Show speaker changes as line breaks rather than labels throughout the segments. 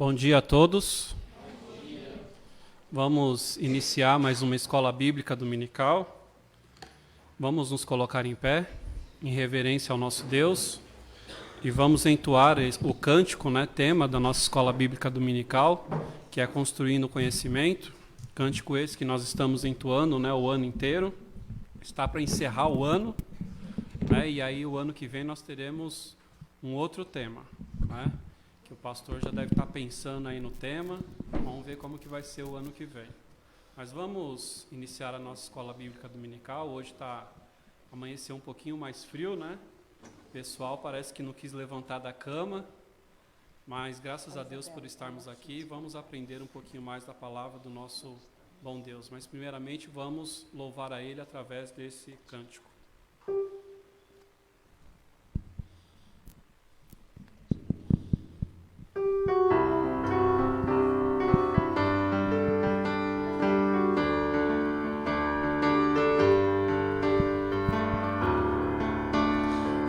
Bom dia a todos. Vamos iniciar mais uma escola bíblica dominical. Vamos nos colocar em pé, em reverência ao nosso Deus, e vamos entoar o cântico, tema da nossa escola bíblica dominical, que é Construindo o Conhecimento. Cântico esse que nós estamos entoando, o ano inteiro. Está para encerrar o ano, e aí o ano que vem nós teremos um outro tema, que o pastor já deve estar pensando aí no tema. Vamos ver como que vai ser o ano que vem. Mas vamos iniciar a nossa escola bíblica dominical. Hoje amanheceu um pouquinho mais frio, O pessoal parece que não quis levantar da cama, mas graças a Deus por estarmos aqui, vamos aprender um pouquinho mais da palavra do nosso bom Deus. Mas primeiramente vamos louvar a Ele através desse cântico.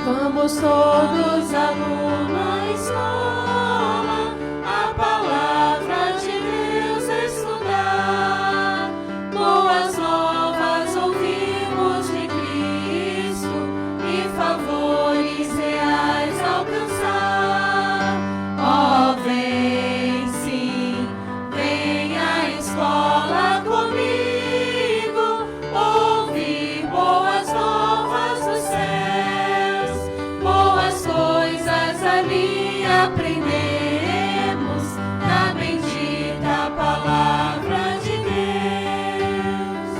Vamos todos alunos à escola, a palavra de Deus estudar. Boas novas ouvimos de Cristo e favores reais alcançar. Ó, vem sim, vem à escola comigo, ouvir boas novas do céu. Coisas ali aprendemos na bendita palavra de Deus.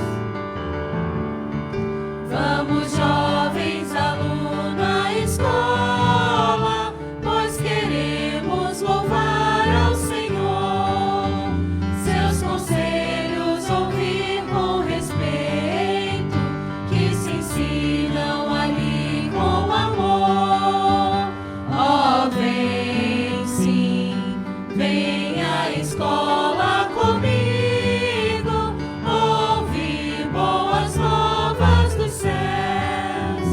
Vamos, jovens alunos, à escola, pois queremos louvar ao Senhor. Seus conselhos ouvir com respeito, que se ensinam ali com amor. Ó, vem sim, vem à escola comigo, ouvir boas novas dos céus.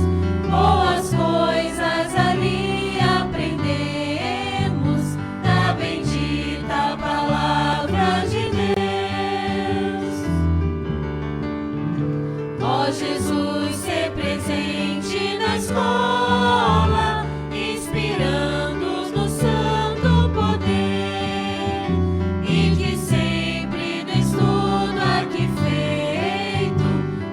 Boas coisas ali aprendemos na bendita palavra de Deus. Ó, Jesus, ser presente na escola, inspirando-os no santo poder, e que sempre do estudo aqui feito,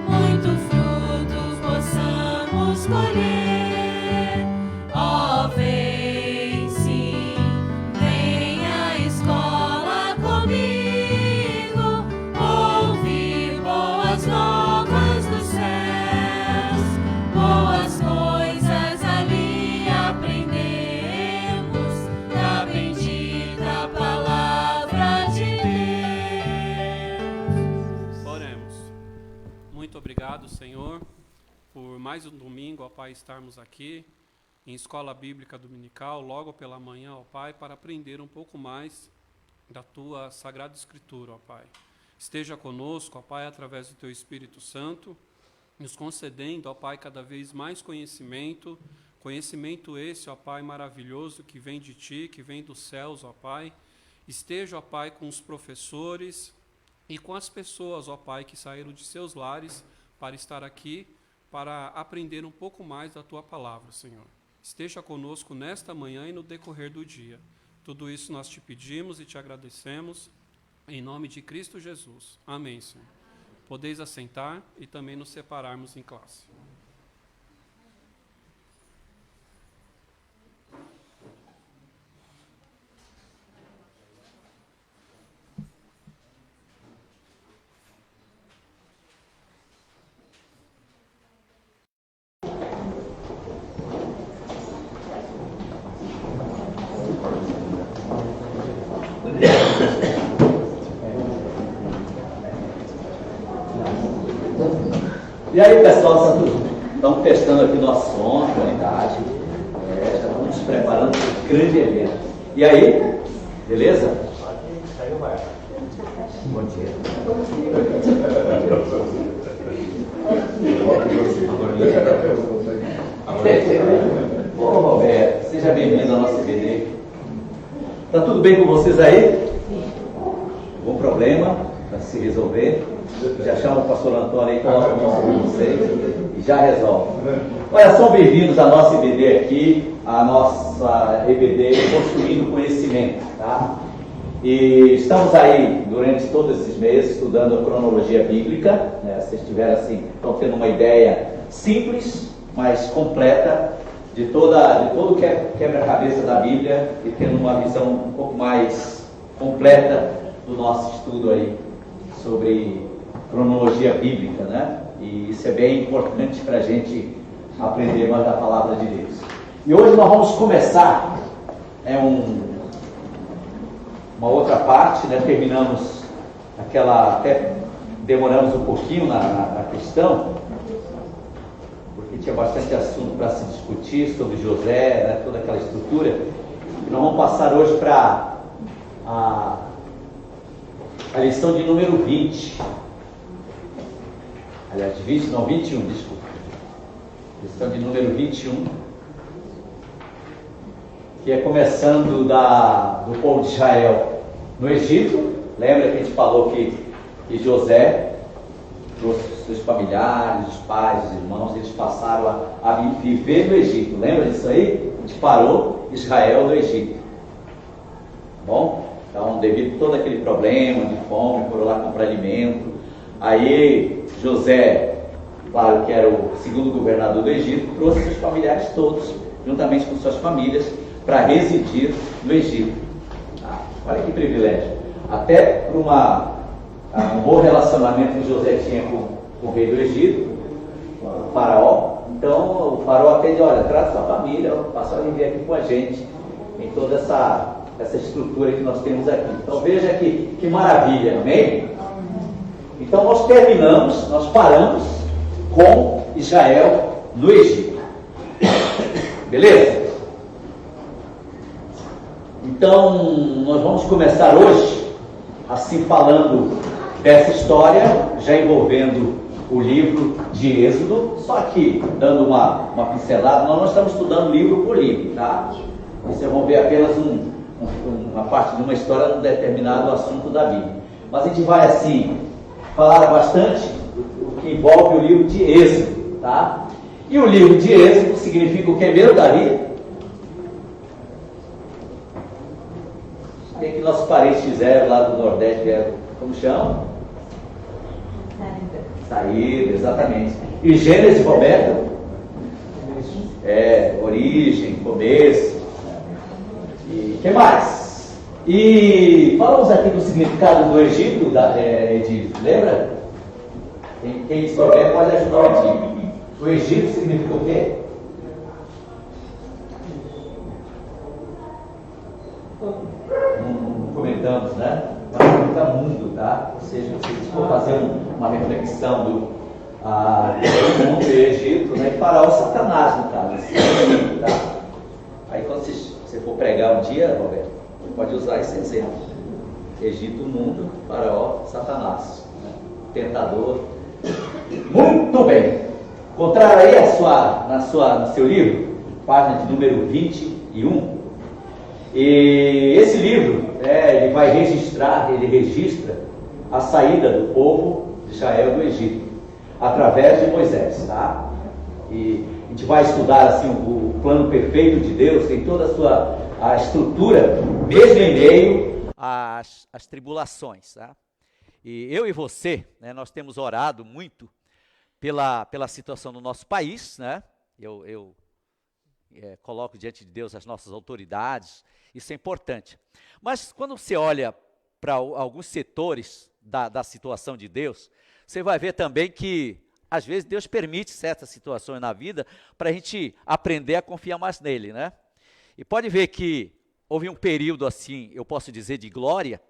muito frutos possamos colher. Ó, vem sim, vem à escola comigo, ouvir boas novas dos céus. Boas coisas ali aprendemos na bendita palavra de Deus.
Oremos. Muito obrigado, Senhor, por mais um domingo, ó Pai, estarmos aqui em escola bíblica dominical, logo pela manhã, ó Pai, para aprender um pouco mais da Tua Sagrada Escritura, ó Pai. Esteja conosco, ó Pai, através do Teu Espírito Santo, nos concedendo, ó Pai, cada vez mais conhecimento esse, ó Pai, maravilhoso, que vem de Ti, que vem dos céus, ó Pai. Esteja, ó Pai, com os professores e com as pessoas, ó Pai, que saíram de seus lares para estar aqui, para aprender um pouco mais da Tua palavra, Senhor. Esteja conosco nesta manhã e no decorrer do dia. Tudo isso nós Te pedimos e Te agradecemos, em nome de Cristo Jesus. Amém, Senhor. Podeis assentar e também nos separarmos em classe.
E aí, pessoal, estamos testando aqui nosso som, qualidade. Já estamos nos preparando para um grande evento. E aí, beleza? Bom dia. Ô Roberto, seja bem-vindo ao nosso IBD. Tá tudo bem com vocês aí? Algum problema para se resolver? Já chama o pastor Antônio aí, coloca a mão sobre vocês e já resolve. Olha, são bem-vindos à nossa EBD aqui, a nossa EBD Construindo Conhecimento, tá? E estamos aí durante todos esses meses estudando a cronologia bíblica, né? Vocês tiveram assim, estão tendo uma ideia simples, mas completa de todo o quebra-cabeça da Bíblia e tendo uma visão um pouco mais completa do nosso estudo aí sobre cronologia bíblica, né? E isso é bem importante para a gente aprender mais da palavra de Deus. E hoje nós vamos começar uma outra parte, né? Terminamos até demoramos um pouquinho na questão, porque tinha bastante assunto para se discutir sobre José, né? Toda aquela estrutura. E nós vamos passar hoje para a lição de número 20. Aliás, 21, desculpa. Lição de número 21. Que é começando do povo de Israel no Egito. Lembra que a gente falou que José trouxe os seus familiares, os pais, os irmãos, eles passaram a viver no Egito. Lembra disso aí? A gente parou Israel no Egito. Bom? Então, devido a todo aquele problema de fome, foram lá comprar alimento. Aí, José, claro que era o segundo governador do Egito, trouxe seus familiares todos, juntamente com suas famílias, para residir no Egito. Olha que privilégio. Até por um bom relacionamento que José tinha com o rei do Egito, o faraó. Então, o faraó até disse, olha, traz sua família, passa a viver aqui com a gente, em toda essa estrutura que nós temos aqui. Então veja que maravilha, amém? Então nós paramos com Israel no Egito. Beleza? Então nós vamos começar hoje, assim falando dessa história, já envolvendo o livro de Êxodo, só que dando uma pincelada, nós não estamos estudando livro por livro, tá? Vocês vão ver apenas uma parte de uma história num determinado assunto da Bíblia. Mas a gente vai assim falar bastante o que envolve o livro de Êxodo, tá? E o livro de Êxodo significa o que mesmo, Davi? O que nossos parentes fizeram lá do Nordeste, como chama? Saída, exatamente. E Gênesis, Roberto? Origem, começo. E o que mais? E falamos aqui do significado do Egito, Edith, lembra? Quem souber pode ajudar o Edith. O Egito significa o quê? Não comentamos, né? Mas significa mundo, tá? Ou seja, se você for fazer uma reflexão do mundo e Egito, né? E Faraó Satanás, no caso, tá? Aí quando você for pregar um dia, Roberto, você pode usar esse exemplo. Egito, mundo, Faraó, Satanás, né? Tentador. Muito bem. Encontraram aí no seu livro, página de número 21. E esse livro, ele registra a saída do povo de Israel do Egito, através de Moisés, tá? E a gente vai estudar assim o plano perfeito de Deus, tem toda a estrutura, mesmo em meio às tribulações, tá? E eu e você, né, nós temos orado muito pela situação do nosso país, né? Eu coloco diante de Deus as nossas autoridades, isso é importante. Mas quando você olha para alguns setores da situação de Deus, você vai ver também que às vezes Deus permite certas situações na vida para a gente aprender a confiar mais nele, né? E pode ver que houve um período assim, eu posso dizer, de glória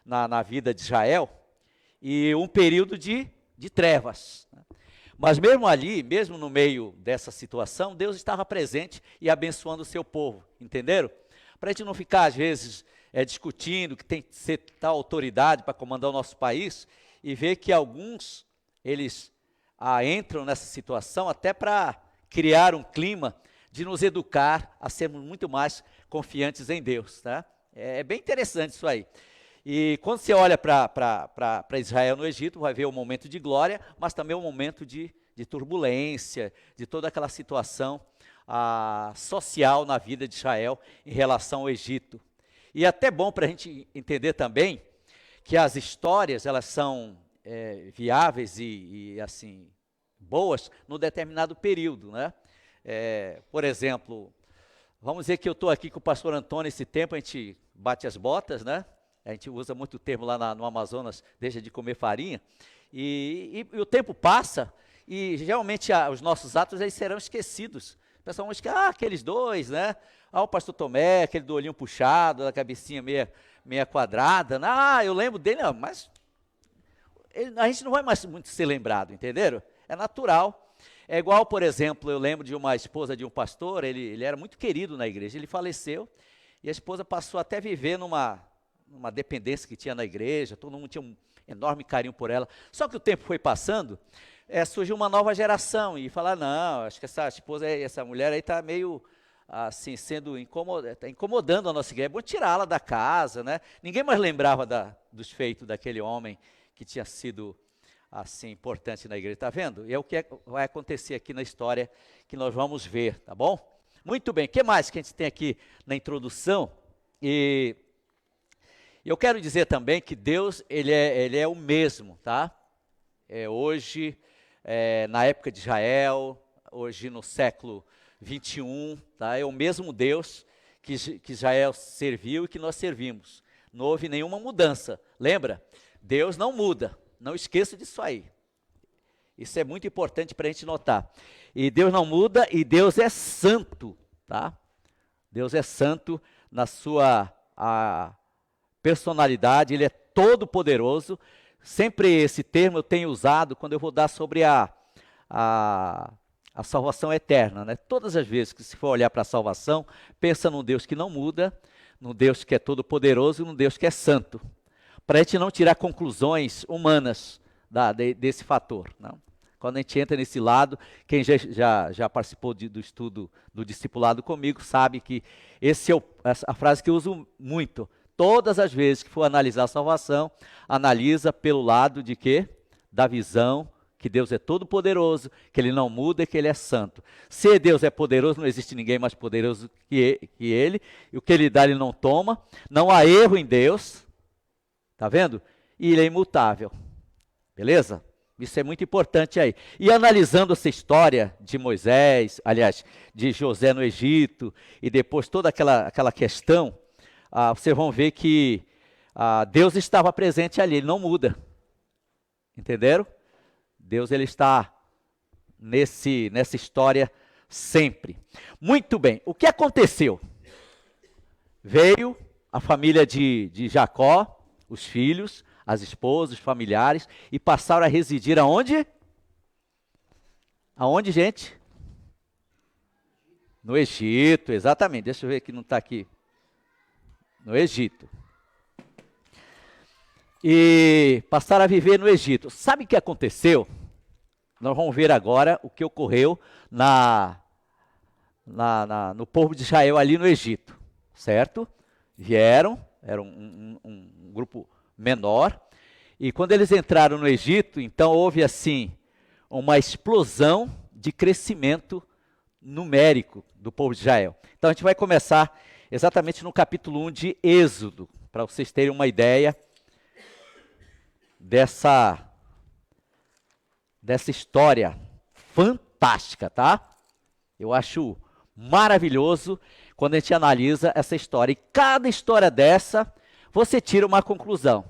na vida de Israel, e um período de trevas, né? Mas mesmo ali, mesmo no meio dessa situação, Deus estava presente e abençoando o seu povo, entenderam? Para a gente não ficar, às vezes, discutindo que tem que ser tal autoridade para comandar o nosso país, e ver que alguns, eles entram nessa situação até para criar um clima de nos educar a sermos muito mais confiantes em Deus, tá? É bem interessante isso aí. E quando você olha para Israel no Egito, vai ver o momento de glória, mas também o momento de turbulência, de toda aquela situação social na vida de Israel em relação ao Egito. E é até bom para a gente entender também que as histórias, elas são viáveis e assim, boas num determinado período, né? Por exemplo, vamos dizer que eu estou aqui com o pastor Antônio esse tempo, a gente bate as botas, né? A gente usa muito o termo lá no Amazonas, deixa de comer farinha, e o tempo passa, e geralmente os nossos atos eles serão esquecidos. O pessoal vai esquecer, aqueles dois, né? O pastor Tomé, aquele do olhinho puxado, da cabecinha meia quadrada, eu lembro dele, mas a gente não vai mais muito ser lembrado, entenderam? É natural. É igual, por exemplo, eu lembro de uma esposa de um pastor, ele era muito querido na igreja, ele faleceu, e a esposa passou até a viver numa dependência que tinha na igreja, todo mundo tinha um enorme carinho por ela. Só que o tempo foi passando, surgiu uma nova geração, e falaram, não, acho que essa esposa, essa mulher aí está meio, assim, tá incomodando a nossa igreja, é bom tirá-la da casa, né? Ninguém mais lembrava dos feitos daquele homem que tinha sido, assim, importante na igreja, está vendo? E é o que vai acontecer aqui na história que nós vamos ver, tá bom? Muito bem, o que mais que a gente tem aqui na introdução? E eu quero dizer também que Deus, ele é o mesmo, tá? Hoje, na época de Israel, hoje no século 21, tá? É o mesmo Deus que Israel serviu e que nós servimos. Não houve nenhuma mudança. Lembra? Deus não muda. Não esqueça disso aí. Isso é muito importante para a gente notar. E Deus não muda e Deus é santo, tá? Deus é santo na sua personalidade, Ele é todo poderoso. Sempre esse termo eu tenho usado quando eu vou dar sobre a salvação eterna, né? Todas as vezes que se for olhar para a salvação, pensa num Deus que não muda, num Deus que é todo poderoso e num Deus que é santo. Para a gente não tirar conclusões humanas desse fator, não? Quando a gente entra nesse lado, quem já participou do estudo do discipulado comigo, sabe que essa é a frase que eu uso muito. Todas as vezes que for analisar a salvação, analisa pelo lado de quê? Da visão que Deus é todo poderoso, que Ele não muda e que Ele é santo. Se Deus é poderoso, não existe ninguém mais poderoso que Ele, e o que Ele dá Ele não toma, não há erro em Deus, tá vendo? E Ele é imutável, beleza? Isso é muito importante aí. E analisando essa história de Moisés, aliás, de José no Egito, e depois toda aquela questão, vocês vão ver que Deus estava presente ali, Ele não muda. Entenderam? Deus ele está nessa história sempre. Muito bem, o que aconteceu? Veio a família de Jacó, os filhos, as esposas, os familiares, e passaram a residir aonde? Aonde, gente? No Egito, exatamente. Deixa eu ver que não está aqui. No Egito. E passaram a viver no Egito. Sabe o que aconteceu? Nós vamos ver agora o que ocorreu no povo de Israel ali no Egito, certo? Vieram, era um grupo menor, e quando eles entraram no Egito, então houve assim, uma explosão de crescimento numérico do povo de Israel. Então a gente vai começar exatamente no capítulo 1 de Êxodo, para vocês terem uma ideia dessa história fantástica, tá? Eu acho maravilhoso quando a gente analisa essa história. E cada história dessa, você tira uma conclusão.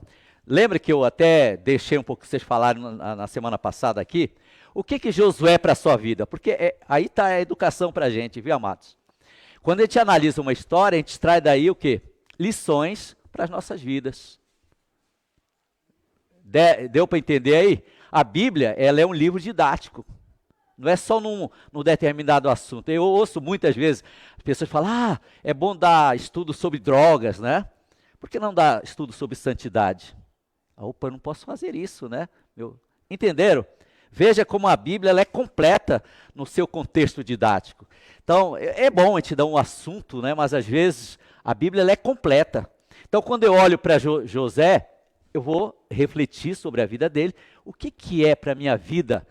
Lembra que eu até deixei um pouco, vocês falaram na semana passada aqui, o que Josué é para a sua vida? Porque aí está a educação para a gente, viu, amados? Quando a gente analisa uma história, a gente traz daí o quê? Lições para as nossas vidas. Deu para entender aí? A Bíblia, ela é um livro didático. Não é só num determinado assunto. Eu ouço muitas vezes as pessoas falam, é bom dar estudo sobre drogas, né? Por que não dar estudo sobre santidade? Opa, eu não posso fazer isso, né? Entenderam? Veja como a Bíblia ela é completa no seu contexto didático. Então, é bom a gente dar um assunto, né? Mas às vezes
A Bíblia ela é completa. Então, quando eu olho para José, eu vou refletir sobre a vida dele. O que é para a minha vida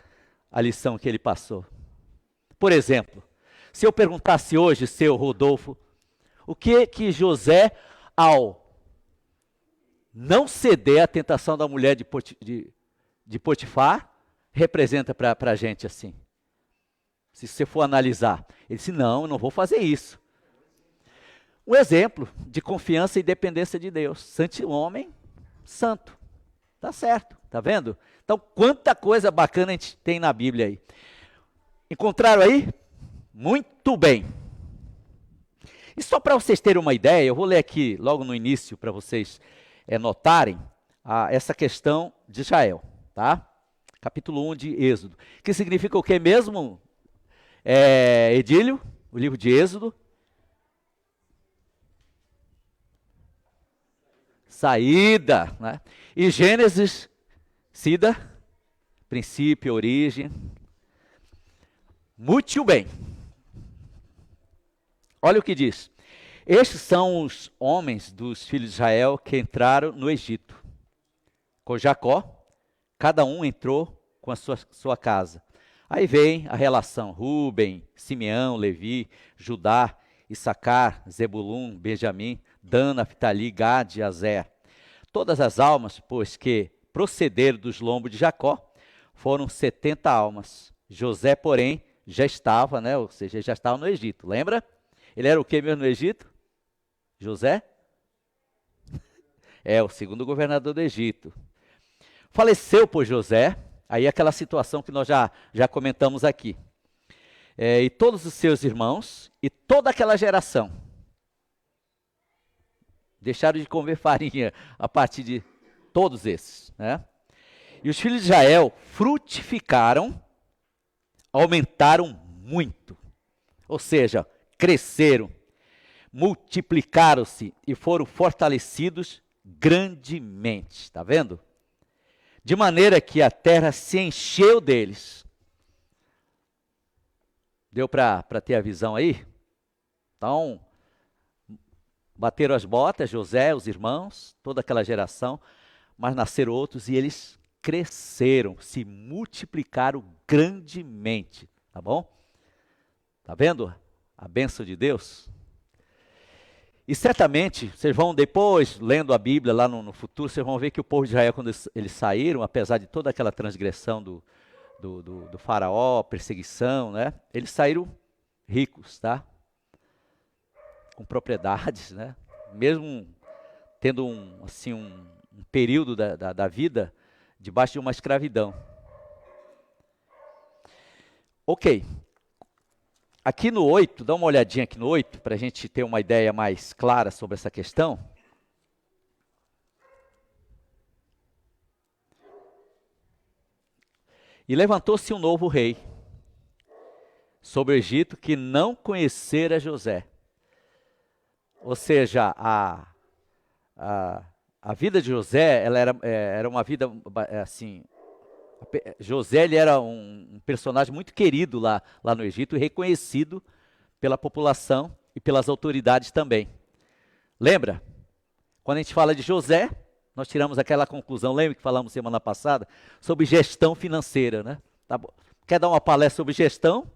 a lição que ele passou? Por exemplo, se eu perguntasse hoje, seu Rodolfo, o que José, ao não ceder à tentação da mulher de Potifar, representa para a gente assim? Se você for analisar, ele disse, não, eu não vou fazer isso. Um exemplo de confiança e dependência de Deus. Santo homem, santo. Tá certo, tá vendo? Então, quanta coisa bacana a gente tem na Bíblia aí. Encontraram aí? Muito bem. E só para vocês terem uma ideia, eu vou ler aqui logo no início para vocês notarem essa questão de Israel, tá? Capítulo 1 de Êxodo. Que significa o que mesmo, Edílio? O livro de Êxodo? Saída, né? E Gênesis, Cida, princípio, origem. Muito bem. Olha o que diz. Estes são os homens dos filhos de Israel que entraram no Egito. Com Jacó, cada um entrou com a sua casa. Aí vem a relação. Rúben, Simeão, Levi, Judá, Issacar, Zebulum, Benjamim, Dan, Naphtali, Gad e Azer. Todas as almas, pois que procederam dos lombos de Jacó, foram 70 almas. José, porém, já estava, né? Ou seja, já estava no Egito. Lembra? Ele era o que mesmo no Egito? José? É, o segundo governador do Egito. Faleceu por José, aí aquela situação que nós já comentamos aqui. E todos os seus irmãos e toda aquela geração deixaram de comer farinha a partir de todos esses, né? E os filhos de Israel frutificaram, aumentaram muito. Ou seja, cresceram, multiplicaram-se e foram fortalecidos grandemente. Está vendo? De maneira que a terra se encheu deles. Deu para ter a visão aí? Então, bateram as botas, José, os irmãos, toda aquela geração, mas nasceram outros e eles cresceram, se multiplicaram grandemente, tá bom? Tá vendo a bênção de Deus? E certamente, vocês vão depois, lendo a Bíblia lá no futuro, vocês vão ver que o povo de Israel, quando eles saíram, apesar de toda aquela transgressão do faraó, perseguição, né? Eles saíram ricos, tá? Com propriedades, né? Mesmo tendo um período da vida debaixo de uma escravidão. Ok. Aqui no 8, dá uma olhadinha aqui no 8, para a gente ter uma ideia mais clara sobre essa questão. E levantou-se um novo rei sobre o Egito que não conhecera José. Ou seja, a vida de José, ela era uma vida assim. José ele era um personagem muito querido lá no Egito e reconhecido pela população e pelas autoridades também. Lembra? Quando a gente fala de José, nós tiramos aquela conclusão, lembra que falamos semana passada? Sobre gestão financeira, né? Tá bom. Quer dar uma palestra sobre gestão?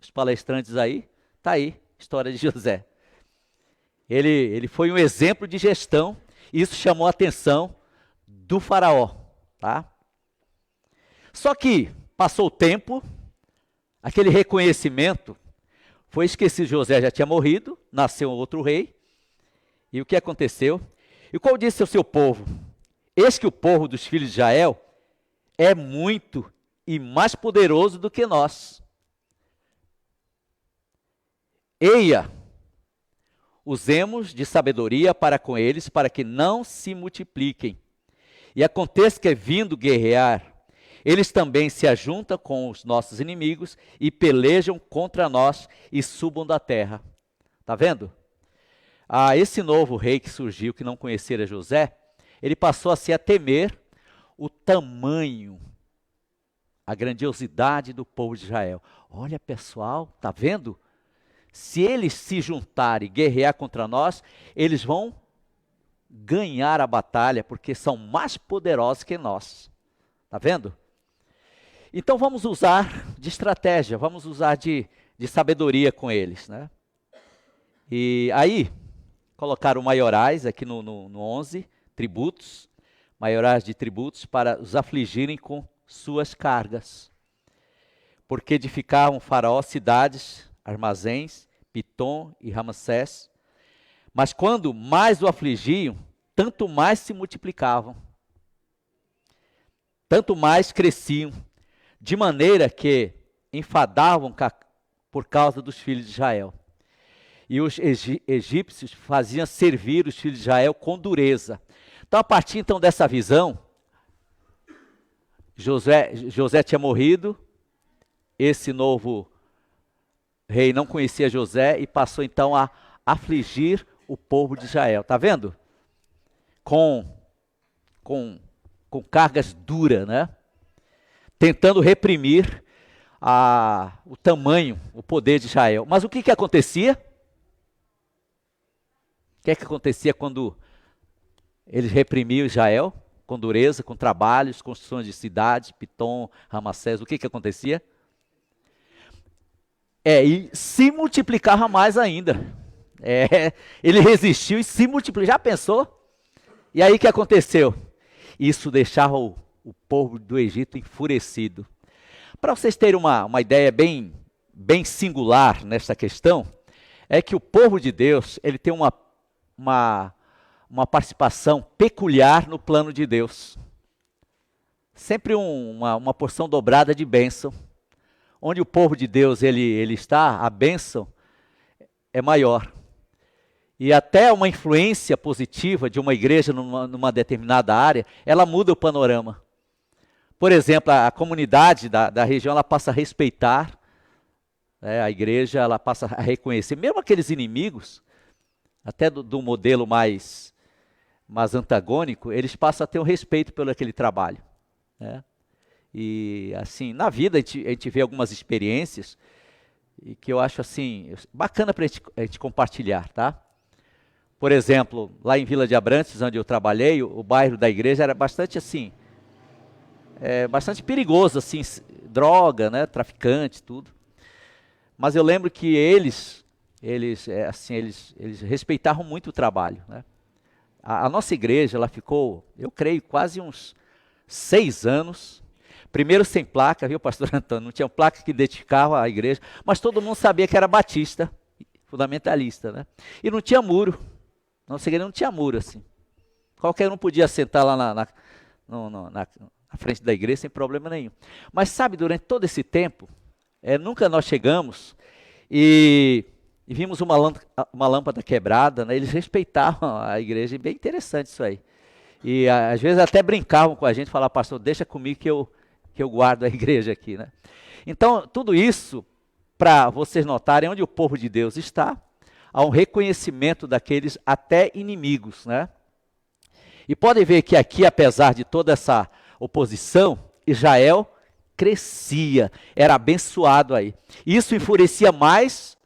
Os palestrantes aí, tá aí, história de José. Ele foi um exemplo de gestão, e isso chamou a atenção do faraó, tá? Só que, passou o tempo, aquele reconhecimento foi esquecido. José já tinha morrido, nasceu outro rei, e o que aconteceu? E qual disse ao seu povo? Eis que o povo dos filhos de Israel é muito e mais poderoso do que nós. Eia, usemos de sabedoria para com eles, para que não se multipliquem. E aconteça que, vindo guerrear, eles também se ajuntam com os nossos inimigos e pelejam contra nós e subam da terra. Está vendo? Esse novo rei que surgiu, que não conhecera José, ele passou a temer o tamanho, a grandiosidade do povo de Israel. Olha, pessoal, está vendo? se eles se juntarem e guerrear contra nós, eles vão ganhar a batalha, porque são mais poderosos que nós. Está vendo? Então vamos usar de estratégia, vamos usar de sabedoria com eles, né? E aí, colocaram maiorais aqui no 11, tributos, maiorais de tributos para os afligirem com suas cargas. Porque edificavam Faraó cidades, armazéns, Pitom e Ramassés. Mas quando mais o afligiam, tanto mais se multiplicavam, tanto mais cresciam, de maneira que enfadavam por causa dos filhos de Israel. E os egípcios faziam servir os filhos de Israel com dureza. Então, a partir então dessa visão, José tinha morrido, esse novo rei não conhecia José e passou então a afligir o povo de Israel. Está vendo? Com cargas duras, né? Tentando reprimir o tamanho, o poder de Israel. Mas o que acontecia? O que acontecia quando eles reprimiam Israel? Com dureza, com trabalhos, construções de cidades, Pitom, Ramassés. O que acontecia? E se multiplicava mais ainda. Ele resistiu e se multiplicou. Já pensou? E aí o que aconteceu? Isso deixava o povo do Egito enfurecido. Para vocês terem uma ideia bem singular nessa questão, é que o povo de Deus, ele tem uma participação peculiar no plano de Deus. Sempre uma porção dobrada de bênção. Onde o povo de Deus ele está, a bênção é maior. E até uma influência positiva de uma igreja numa determinada área, ela muda o panorama. Por exemplo, a comunidade da região, ela passa a respeitar, a igreja, ela passa a reconhecer, mesmo aqueles inimigos, até do modelo mais antagônico, eles passam a ter um respeito pelo aquele trabalho, né? E assim, na vida a gente vê algumas experiências e que eu acho assim, bacana para a gente compartilhar, tá? Por exemplo, lá em Vila de Abrantes, onde eu trabalhei, o bairro da igreja era bastante assim, bastante perigoso, assim, droga, né, traficante, tudo. Mas eu lembro que eles respeitavam muito o trabalho, né? A nossa igreja, ela ficou, eu creio, quase uns 6 anos. Primeiro sem placa, viu, pastor Antônio? Não tinha placa que identificava a igreja, mas todo mundo sabia que era batista, fundamentalista, né? E não tinha muro. Nossa igreja não tinha muro, assim. Qualquer um podia sentar lá na frente da igreja sem problema nenhum. Mas sabe, durante todo esse tempo, nunca nós chegamos e vimos uma lâmpada quebrada, né? Eles respeitavam a igreja, e bem interessante isso aí. E às vezes até brincavam com a gente, falavam, pastor, deixa comigo que eu guardo a igreja aqui, né? Então, tudo isso, para vocês notarem onde o povo de Deus está, há um reconhecimento daqueles até inimigos, né? E podem ver que aqui, apesar de toda essa oposição, Israel crescia, era abençoado aí. Isso enfurecia mais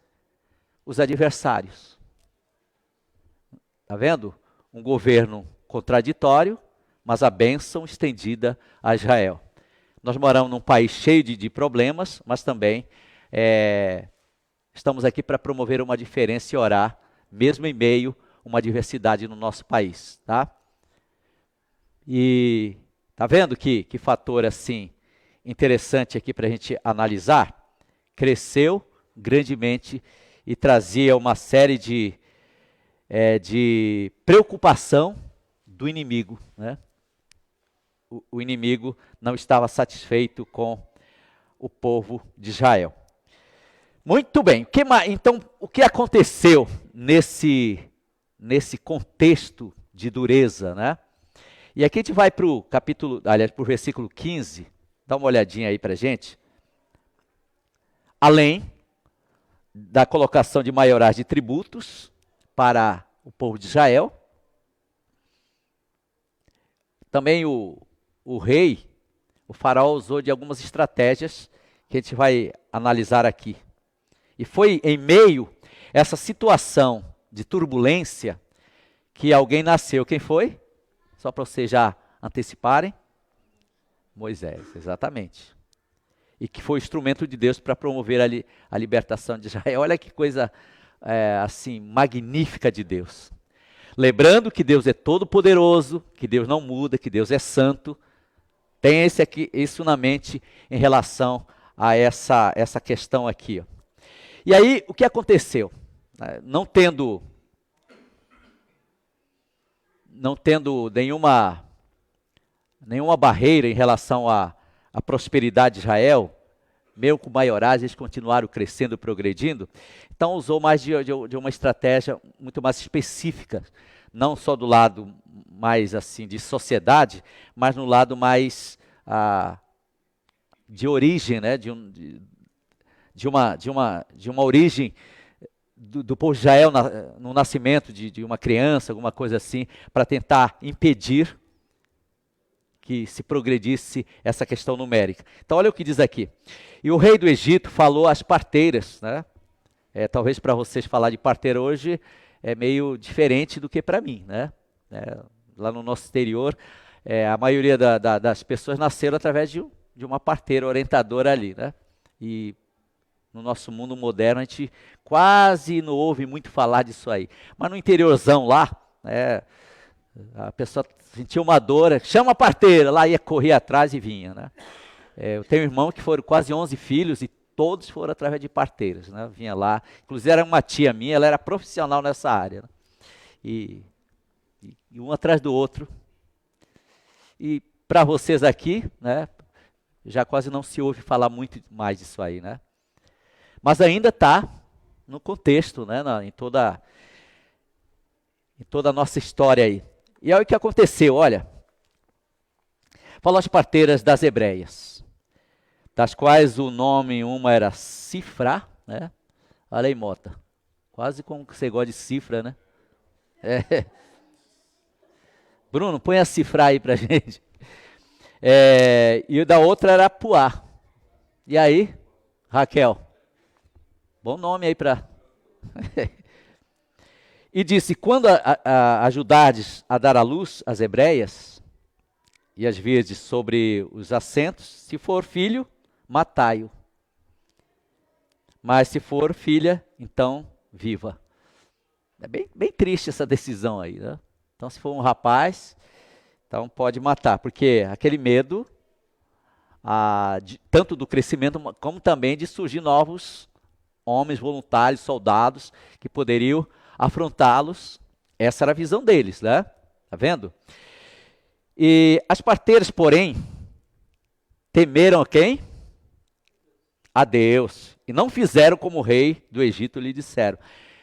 os adversários. Está vendo? Um governo contraditório, mas a bênção estendida a Israel. Nós moramos num país cheio de problemas, mas também estamos aqui para promover uma diferença e orar, mesmo em meio a uma diversidade no nosso país, tá? E tá vendo que fator assim interessante aqui para a gente analisar? Cresceu grandemente e trazia uma série de preocupação do inimigo, né? O inimigo não estava satisfeito com o povo de Israel. Muito bem, então o que aconteceu nesse contexto de dureza, né? E aqui a gente vai para o para o versículo 15, dá uma olhadinha aí para a gente. Além da colocação de maiorais de tributos para o povo de Israel, também o rei, o faraó, usou de algumas estratégias que a gente vai analisar aqui. E foi em meio a essa situação de turbulência que alguém nasceu. Quem foi? Só para vocês já anteciparem. Moisés, exatamente. E que foi instrumento de Deus para promover a libertação de Israel. Olha que coisa assim magnífica de Deus. Lembrando que Deus é todo poderoso, que Deus não muda, que Deus é santo. Tenha isso na mente em relação a essa questão aqui. Ó. E aí, o que aconteceu? Não tendo nenhuma barreira em relação à prosperidade de Israel, mesmo com maiorais, eles continuaram crescendo e progredindo. Então usou mais de uma estratégia muito mais específica, não só do lado mais assim de sociedade, mas no lado mais de origem, né? de uma origem do povo de Israel no nascimento de uma criança, alguma coisa assim, para tentar impedir que se progredisse essa questão numérica. Então olha o que diz aqui. E o rei do Egito falou às parteiras, né? Talvez para vocês falar de parteira hoje é meio diferente do que para mim, né? Lá no nosso exterior, a maioria das pessoas nasceram através de uma parteira orientadora ali, né? E no nosso mundo moderno a gente quase não ouve muito falar disso aí. Mas no interiorzão lá, a pessoa sentia uma dor, chama a parteira, lá ia correr atrás e vinha, né? Eu tenho um irmão que foram quase 11 filhos e todos foram através de parteiras, né? Vinha lá, inclusive era uma tia minha, ela era profissional nessa área, né? E um atrás do outro. E para vocês aqui, né? Já quase não se ouve falar muito mais disso aí, né? Mas ainda está no contexto, né? Em toda a nossa história aí. E olha o que aconteceu, olha. Falou as parteiras das hebreias, das quais o nome uma era Cifra, né? Olha aí, Mota. Quase como você gosta de cifra, né? Bruno, põe a Cifra aí pra gente. E o da outra era Puá. E aí, Raquel? Bom nome aí para... E disse, quando ajudardes a dar à luz as hebreias, e as virdes sobre os assentos, se for filho, matai-o. Mas se for filha, então viva. É bem triste essa decisão aí, né? Então se for um rapaz, então pode matar, porque aquele medo, tanto do crescimento, como também de surgir novos homens voluntários, soldados, que poderiam afrontá-los. Essa era a visão deles, né? Tá vendo? E as parteiras, porém, temeram a quem? A Deus. E não fizeram como o rei do Egito lhe disseram.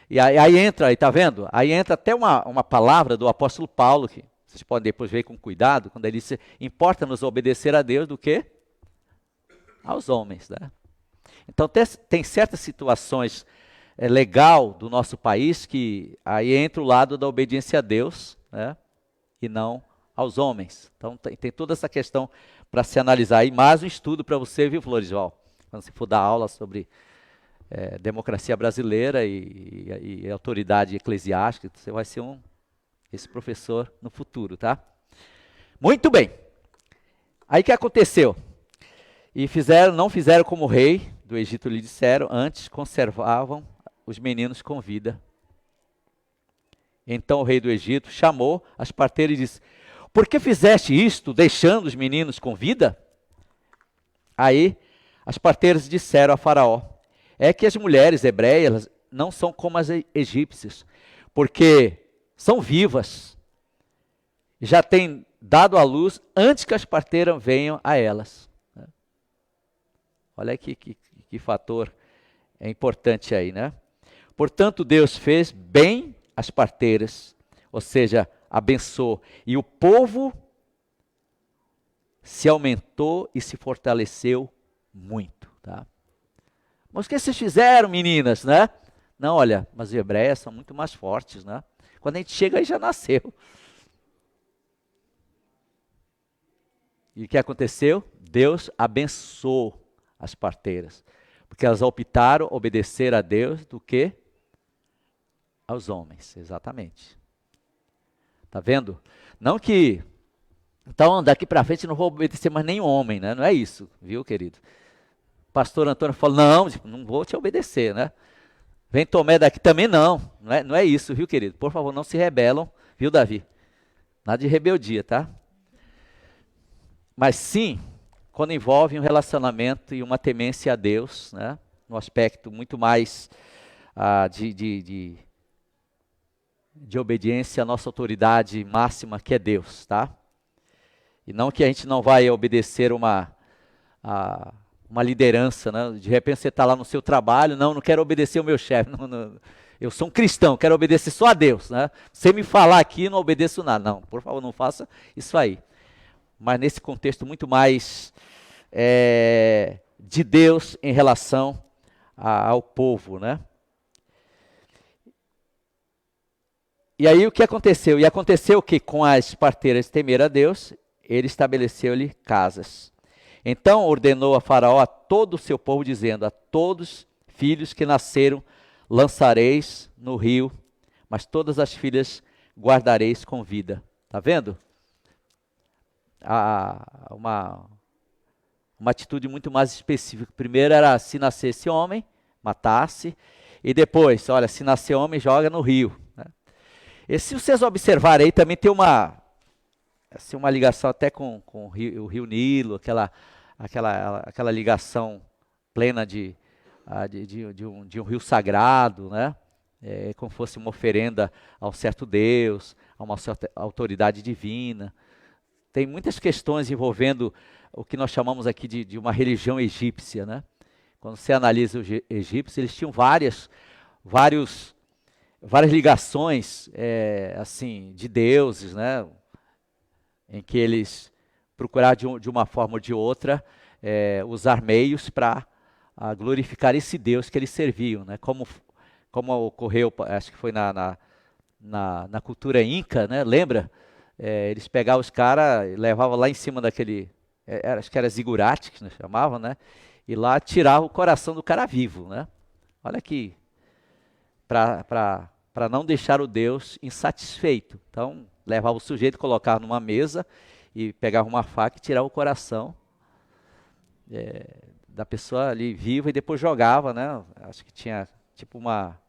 E aí entra, tá vendo? Aí entra até uma palavra do apóstolo Paulo, que vocês podem depois ver com cuidado, quando ele disse, importa-nos obedecer a Deus do que? Aos homens, né? Então tem certas situações legal do nosso país que aí entra o lado da obediência a Deus, né? E não aos homens. Então tem toda essa questão para se analisar. E mais um estudo para você, viu, Florisval? Quando você for dar aula sobre democracia brasileira e autoridade eclesiástica, você vai ser esse professor no futuro, tá? Muito bem. Aí o que aconteceu? E não fizeram como o rei do Egito lhe disseram, antes conservavam os meninos com vida. Então o rei do Egito chamou as parteiras e disse, por que fizeste isto, deixando os meninos com vida? Aí as parteiras disseram a Faraó, é que as mulheres hebreias não são como as egípcias, porque são vivas, já têm dado à luz antes que as parteiras venham a elas. Olha que fator é importante aí, né? Portanto, Deus fez bem as parteiras, ou seja, abençoou. E o povo se aumentou e se fortaleceu muito, tá? Mas o que vocês fizeram, meninas, né? Não, olha, mas as hebreias são muito mais fortes, né? Quando a gente chega aí já nasceu. E o que aconteceu? Deus abençoou as parteiras. Porque elas optaram obedecer a Deus do que aos homens, exatamente. Tá vendo? Não que, então daqui para frente não vou obedecer mais nenhum homem, né? Não é isso, viu, querido? Pastor Antônio falou, não vou te obedecer, né? Vem Tomé daqui também não é isso, viu, querido? Por favor, não se rebelam, viu, Davi? Nada de rebeldia, tá? Mas sim, quando envolve um relacionamento e uma temência a Deus, né? No aspecto muito mais de obediência à nossa autoridade máxima, que é Deus, tá? E não que a gente não vai obedecer uma liderança, né? De repente você está lá no seu trabalho, não quero obedecer o meu chefe, eu sou um cristão, quero obedecer só a Deus, né? Sem me falar aqui, não obedeço nada. Não, por favor, não faça isso aí. Mas nesse contexto muito mais de Deus em relação ao povo, né? E aí o que aconteceu? E aconteceu que com as parteiras temer a Deus, ele estabeleceu-lhe casas. Então ordenou a Faraó a todo o seu povo, dizendo, a todos filhos que nasceram lançareis no rio, mas todas as filhas guardareis com vida. Está vendo? Uma atitude muito mais específica. Primeiro era, se nascesse homem, matasse. E depois, olha, se nascer homem, joga no rio. Né? E se vocês observarem aí, também tem uma ligação até com o rio Nilo, aquela ligação plena de um rio sagrado, né? Como fosse uma oferenda a um certo Deus, a uma certa autoridade divina. Tem muitas questões envolvendo o que nós chamamos aqui de uma religião egípcia, né? Quando você analisa os egípcios, eles tinham várias ligações assim, de deuses, né? Em que eles procuraram de uma forma ou de outra usar meios para glorificar esse Deus que eles serviam, né? Como ocorreu, acho que foi na cultura inca, né? Lembra? Eles pegavam os caras, levavam lá em cima daquele, acho que era zigurate, que nós chamavam, né? E lá tiravam o coração do cara vivo, né? Olha aqui, para não deixar o Deus insatisfeito. Então, levava o sujeito, colocava numa mesa e pegava uma faca e tirava o coração da pessoa ali viva e depois jogava, né? Acho que tinha tipo uma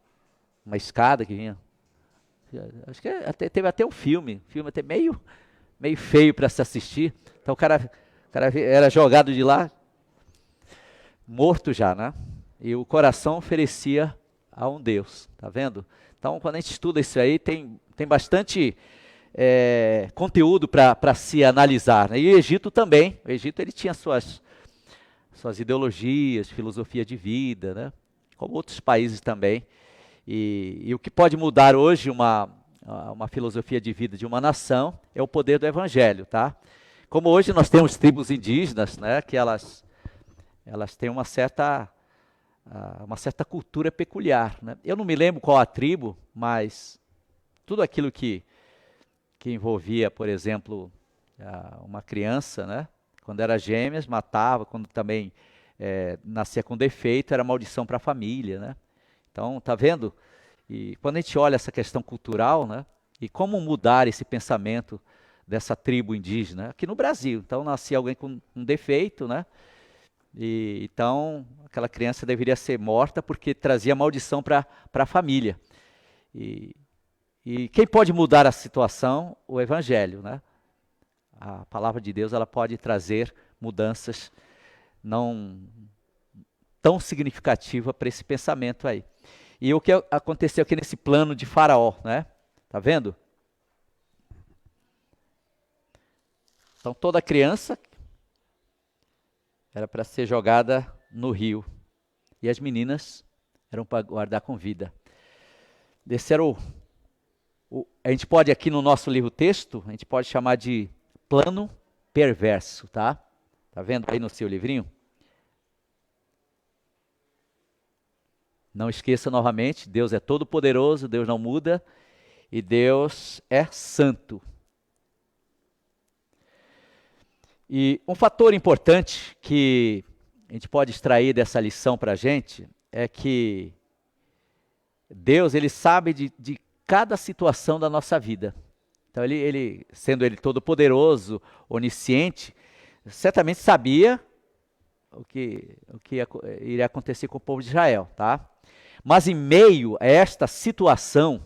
escada que vinha. Acho que teve até um filme até meio feio para se assistir. Então o cara era jogado de lá, morto já, né? E o coração oferecia a um Deus, tá vendo? Então quando a gente estuda isso aí, tem bastante conteúdo para se analisar, né? E o Egito também. O Egito ele tinha suas ideologias, filosofia de vida, né? Como outros países também. E o que pode mudar hoje uma filosofia de vida de uma nação é o poder do Evangelho, tá? Como hoje nós temos tribos indígenas, né? Que elas têm uma certa cultura peculiar, né? Eu não me lembro qual a tribo, mas tudo aquilo que envolvia, por exemplo, uma criança, né? Quando era gêmeas, matava, quando também nascia com defeito, era maldição para a família, né? Então, tá vendo? E quando a gente olha essa questão cultural, né? E como mudar esse pensamento dessa tribo indígena aqui no Brasil. Então, nascia alguém com um defeito, né? E então, aquela criança deveria ser morta porque trazia maldição para a família. E quem pode mudar a situação? O Evangelho, né? A palavra de Deus, ela pode trazer mudanças não tão significativas para esse pensamento aí. E o que aconteceu aqui nesse plano de Faraó, né? Tá vendo? Então toda criança era para ser jogada no rio. E as meninas eram para guardar com vida. Esse era a gente pode aqui no nosso livro texto, a gente pode chamar de plano perverso, tá? Tá vendo aí no seu livrinho? Não esqueça novamente, Deus é todo poderoso, Deus não muda e Deus é santo. E um fator importante que a gente pode extrair dessa lição para a gente é que Deus, Ele sabe de cada situação da nossa vida. Então, ele sendo Ele todo-poderoso, onisciente, certamente sabia o que iria acontecer com o povo de Israel, tá? Mas em meio a esta situação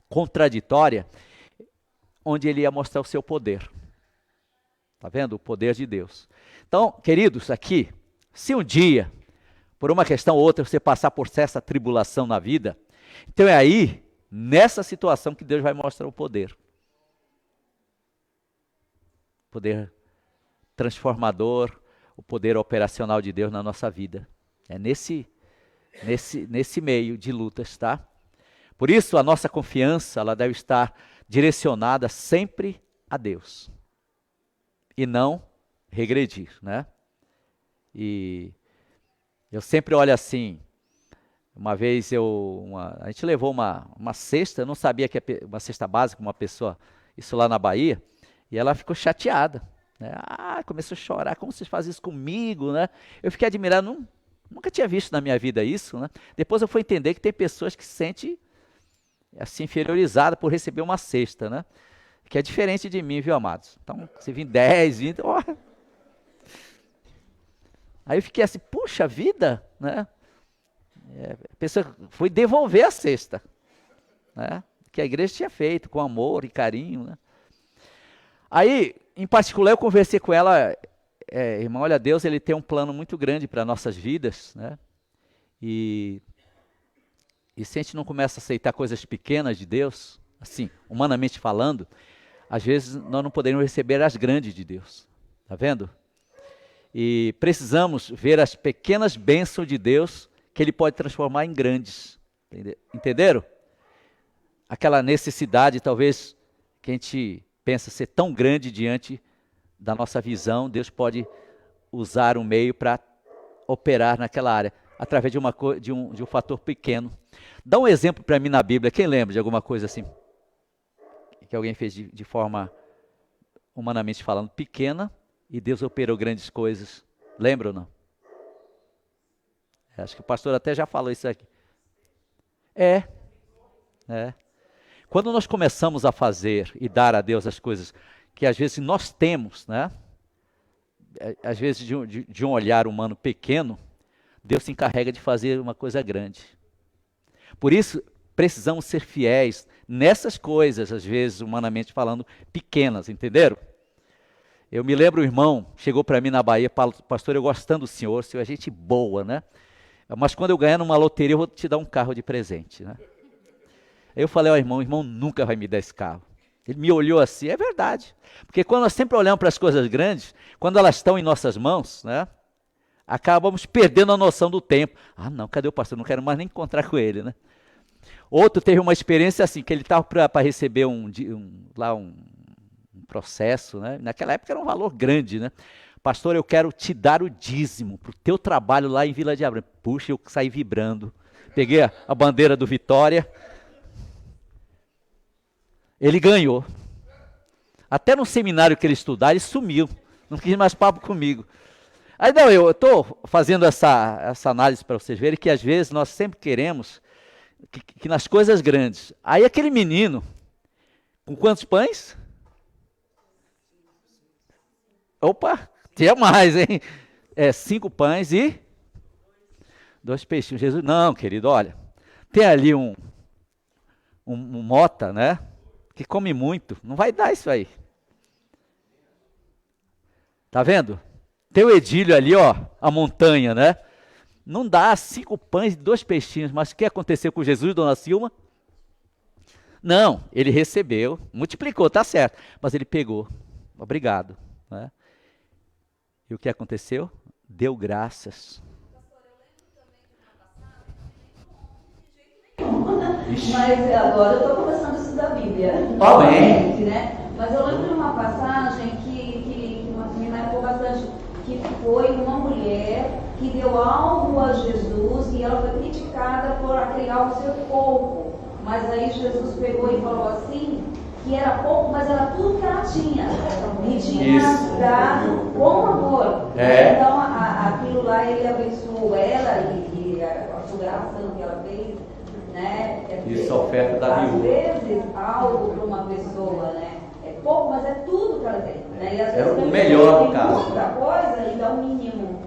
contraditória, onde Ele ia mostrar o seu poder. Tá vendo? O poder de Deus. Então, queridos, aqui, se um dia, por uma questão ou outra, você passar por essa tribulação na vida, então é aí, nessa situação, que Deus vai mostrar o poder. Poder transformador, o poder operacional de Deus na nossa vida. É nesse meio de lutas, tá? Por isso, a nossa confiança, ela deve estar direcionada sempre a Deus. E não regredir, né? E eu sempre olho assim, uma vez a gente levou uma cesta, eu não sabia que uma cesta básica, uma pessoa, isso lá na Bahia, e ela ficou chateada, né? Começou a chorar, como vocês fazem isso comigo, né? Eu fiquei admirado, nunca tinha visto na minha vida isso, né? Depois eu fui entender que tem pessoas que se sentem assim inferiorizadas por receber uma cesta, né? Que é diferente de mim, viu, amados? Então, se vir 10, 20, ó. Aí eu fiquei assim, puxa vida, né? A pessoa foi devolver a cesta, né? Que a igreja tinha feito com amor e carinho, né? Aí, em particular, eu conversei com ela, irmão, olha, Deus, Ele tem um plano muito grande para nossas vidas, né? E se a gente não começa a aceitar coisas pequenas de Deus, assim, humanamente falando, às vezes nós não podemos receber as grandes de Deus, tá vendo? E precisamos ver as pequenas bênçãos de Deus que Ele pode transformar em grandes, entenderam? Aquela necessidade, talvez, que a gente pensa ser tão grande diante da nossa visão, Deus pode usar um meio para operar naquela área, através de um fator pequeno. Dá um exemplo para mim na Bíblia, quem lembra de alguma coisa assim? Que alguém fez de forma, humanamente falando, pequena, e Deus operou grandes coisas. Lembra ou não? Acho que o pastor até já falou isso aqui. Quando nós começamos a fazer e dar a Deus as coisas que às vezes nós temos, né? Às vezes de um olhar humano pequeno, Deus se encarrega de fazer uma coisa grande. Por isso, precisamos ser fiéis nessas coisas, às vezes, humanamente falando, pequenas, entenderam? Eu me lembro, o irmão chegou para mim na Bahia, pastor, eu gosto tanto do senhor é gente boa, né? Mas quando eu ganhar numa loteria, eu vou te dar um carro de presente, né? Aí eu falei, o irmão nunca vai me dar esse carro. Ele me olhou assim, é verdade. Porque quando nós sempre olhamos para as coisas grandes, quando elas estão em nossas mãos, né? Acabamos perdendo a noção do tempo. Não, cadê o pastor? Não quero mais nem encontrar com ele, né? Outro teve uma experiência assim, que ele estava para receber um processo, né? Naquela época era um valor grande, né? Pastor, eu quero te dar o dízimo para o teu trabalho lá em Vila de Abreu. Puxa, eu saí vibrando. Peguei a bandeira do Vitória. Ele ganhou. Até no seminário que ele estudava, ele sumiu. Não quis mais papo comigo. Aí não, eu estou fazendo essa análise para vocês verem que às vezes nós sempre queremos que nas coisas grandes. Aí aquele menino, com quantos pães? Opa, tinha mais, hein? 5 pães e 2 peixinhos. Jesus, não, querido, olha, tem ali um mota, né? Que come muito, não vai dar isso aí. Tá vendo? Tem o Edílio ali, ó, a montanha, né? Não dá 5 pães e 2 peixinhos, mas o que aconteceu com Jesus, dona Silma? Não, ele recebeu, multiplicou, tá certo, mas ele pegou, obrigado, né? E o que aconteceu? Deu graças.
Mas agora eu estou começando a estudar a Bíblia.
Amém.
Né? Mas eu lembro de uma passagem que me marcou bastante, que foi uma mulher que deu algo a Jesus e ela foi criticada por criar o seu corpo. Mas aí Jesus pegou e falou assim, que era pouco, mas era tudo que ela tinha. E tinha dado com amor. Então, aquilo lá ele abençoou ela e a sua oração que ela fez, né?
Isso, a oferta da viúva.
Às vezes, algo para uma pessoa, né? É pouco, mas é tudo que ela tem. Né? E às vezes,
o melhor, no
tem
caso.
muita coisa e dá o mínimo.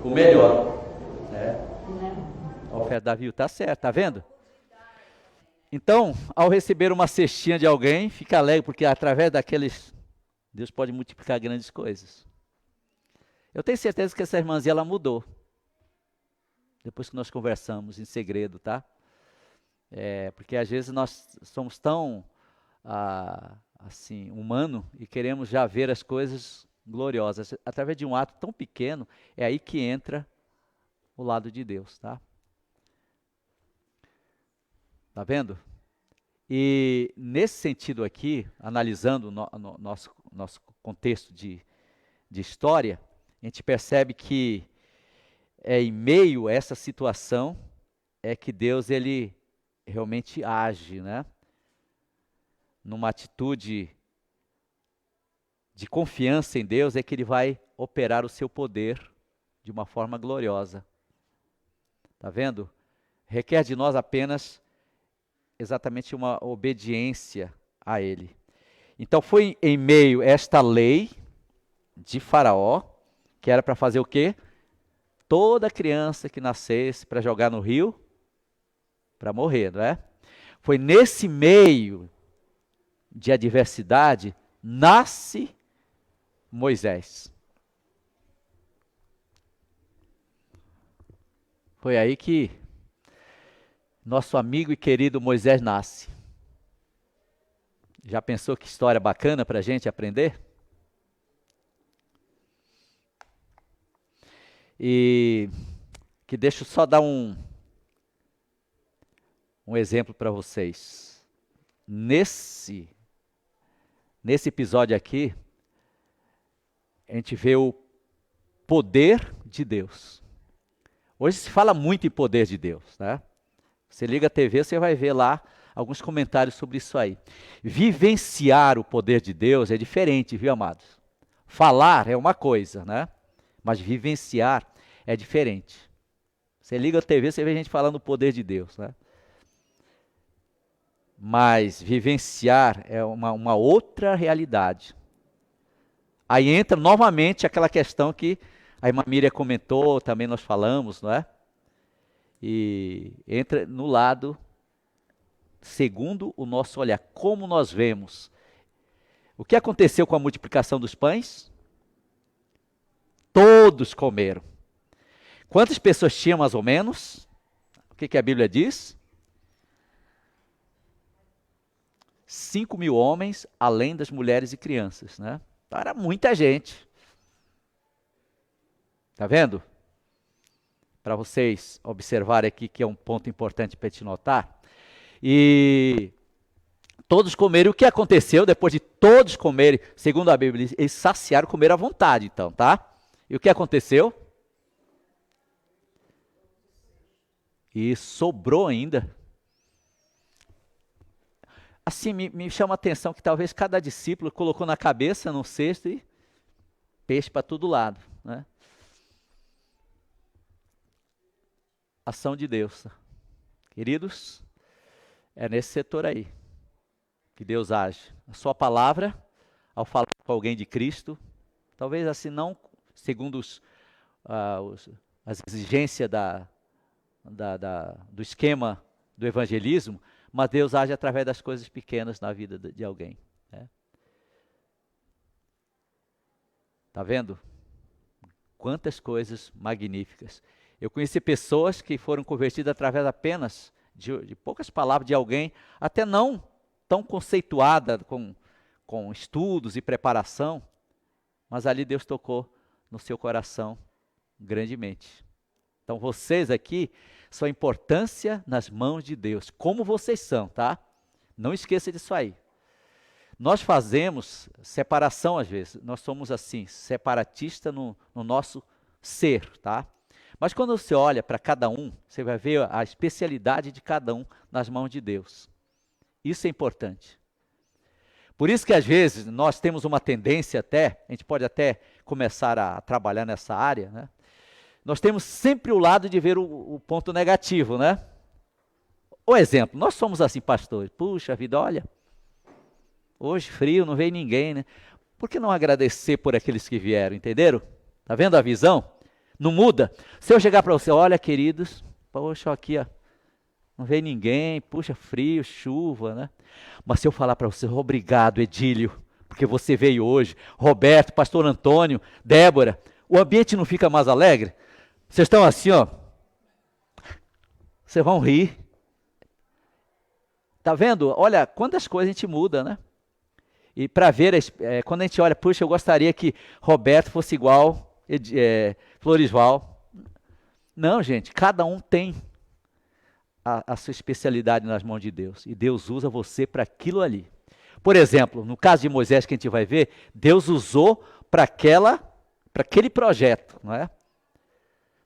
O melhor.
Né?
A oferta da viúva, tá certo, tá vendo? Então, ao receber uma cestinha de alguém, fica alegre, porque através daqueles, Deus pode multiplicar grandes coisas. Eu tenho certeza que essa irmãzinha, ela mudou. Depois que nós conversamos em segredo, tá? Porque às vezes nós somos tão, assim, humano e queremos já ver as coisas gloriosas. Através de um ato tão pequeno, é aí que entra o lado de Deus, tá? Tá vendo? E nesse sentido aqui, analisando o nosso contexto de história, a gente percebe que em meio a essa situação é que Deus ele realmente age, né? Numa atitude de confiança em Deus é que ele vai operar o seu poder de uma forma gloriosa. Tá vendo? Requer de nós apenas exatamente uma obediência a ele. Então foi em meio a esta lei de Faraó, que era para fazer o quê? Toda criança que nascesse para jogar no rio, para morrer, não é? Foi nesse meio de adversidade, nasce Moisés. Foi aí que nosso amigo e querido Moisés nasce. Já pensou que história bacana para a gente aprender? E que deixa eu só dar um exemplo para vocês. Nesse episódio aqui, a gente vê o poder de Deus. Hoje se fala muito em poder de Deus, né? Você liga a TV, você vai ver lá alguns comentários sobre isso aí. Vivenciar o poder de Deus é diferente, viu, amados? Falar é uma coisa, né? Mas vivenciar é diferente. Você liga a TV, você vê gente falando do poder de Deus, né? Mas vivenciar é uma outra realidade. Aí entra novamente aquela questão que a irmã Miriam comentou, também nós falamos, não é? E entra no lado, segundo o nosso olhar, como nós vemos. O que aconteceu com a multiplicação dos pães? Todos comeram. Quantas pessoas tinham mais ou menos? O que a Bíblia diz? 5.000 homens, além das mulheres e crianças, né? Então era muita gente. Tá vendo? Para vocês observarem aqui que é um ponto importante para te notar. E todos comeram. O que aconteceu depois de todos comerem? Segundo a Bíblia, eles saciaram, comeram à vontade, então, tá? E o que aconteceu? E sobrou ainda. Assim, me chama a atenção que talvez cada discípulo colocou na cabeça, no cesto, e peixe para todo lado, né? Ação de Deus. Queridos, é nesse setor aí que Deus age. A sua palavra, ao falar com alguém de Cristo, talvez assim não segundo as exigências do esquema do evangelismo, mas Deus age através das coisas pequenas na vida de alguém. Né? Tá vendo? Quantas coisas magníficas. Eu conheci pessoas que foram convertidas através apenas de poucas palavras de alguém, até não tão conceituada com estudos e preparação, mas ali Deus tocou no seu coração grandemente. Então vocês aqui são a importância nas mãos de Deus, como vocês são, tá? Não esqueça disso aí. Nós fazemos separação às vezes, nós somos assim, separatista no nosso ser, tá? Mas quando você olha para cada um, você vai ver a especialidade de cada um nas mãos de Deus. Isso é importante. Por isso que às vezes nós temos uma tendência até, a gente pode até começar a trabalhar nessa área, né? Nós temos sempre o lado de ver o ponto negativo, né? O exemplo, nós somos assim, pastores. Puxa vida, olha, hoje frio, não veio ninguém, né? Por que não agradecer por aqueles que vieram, entenderam? Tá vendo a visão? Não muda. Se eu chegar para você, olha, queridos, poxa, aqui, ó, não veio ninguém, puxa, frio, chuva, né? Mas se eu falar para você, obrigado, Edílio, porque você veio hoje, Roberto, pastor Antônio, Débora, o ambiente não fica mais alegre? Vocês estão assim, ó, vocês vão rir. Tá vendo? Olha, quantas coisas a gente muda, né? E para ver, quando a gente olha, puxa, eu gostaria que Roberto fosse igual Florisval. Não, gente, cada um tem a sua especialidade nas mãos de Deus. E Deus usa você para aquilo ali. Por exemplo, no caso de Moisés, que a gente vai ver, Deus usou para aquele projeto, não é?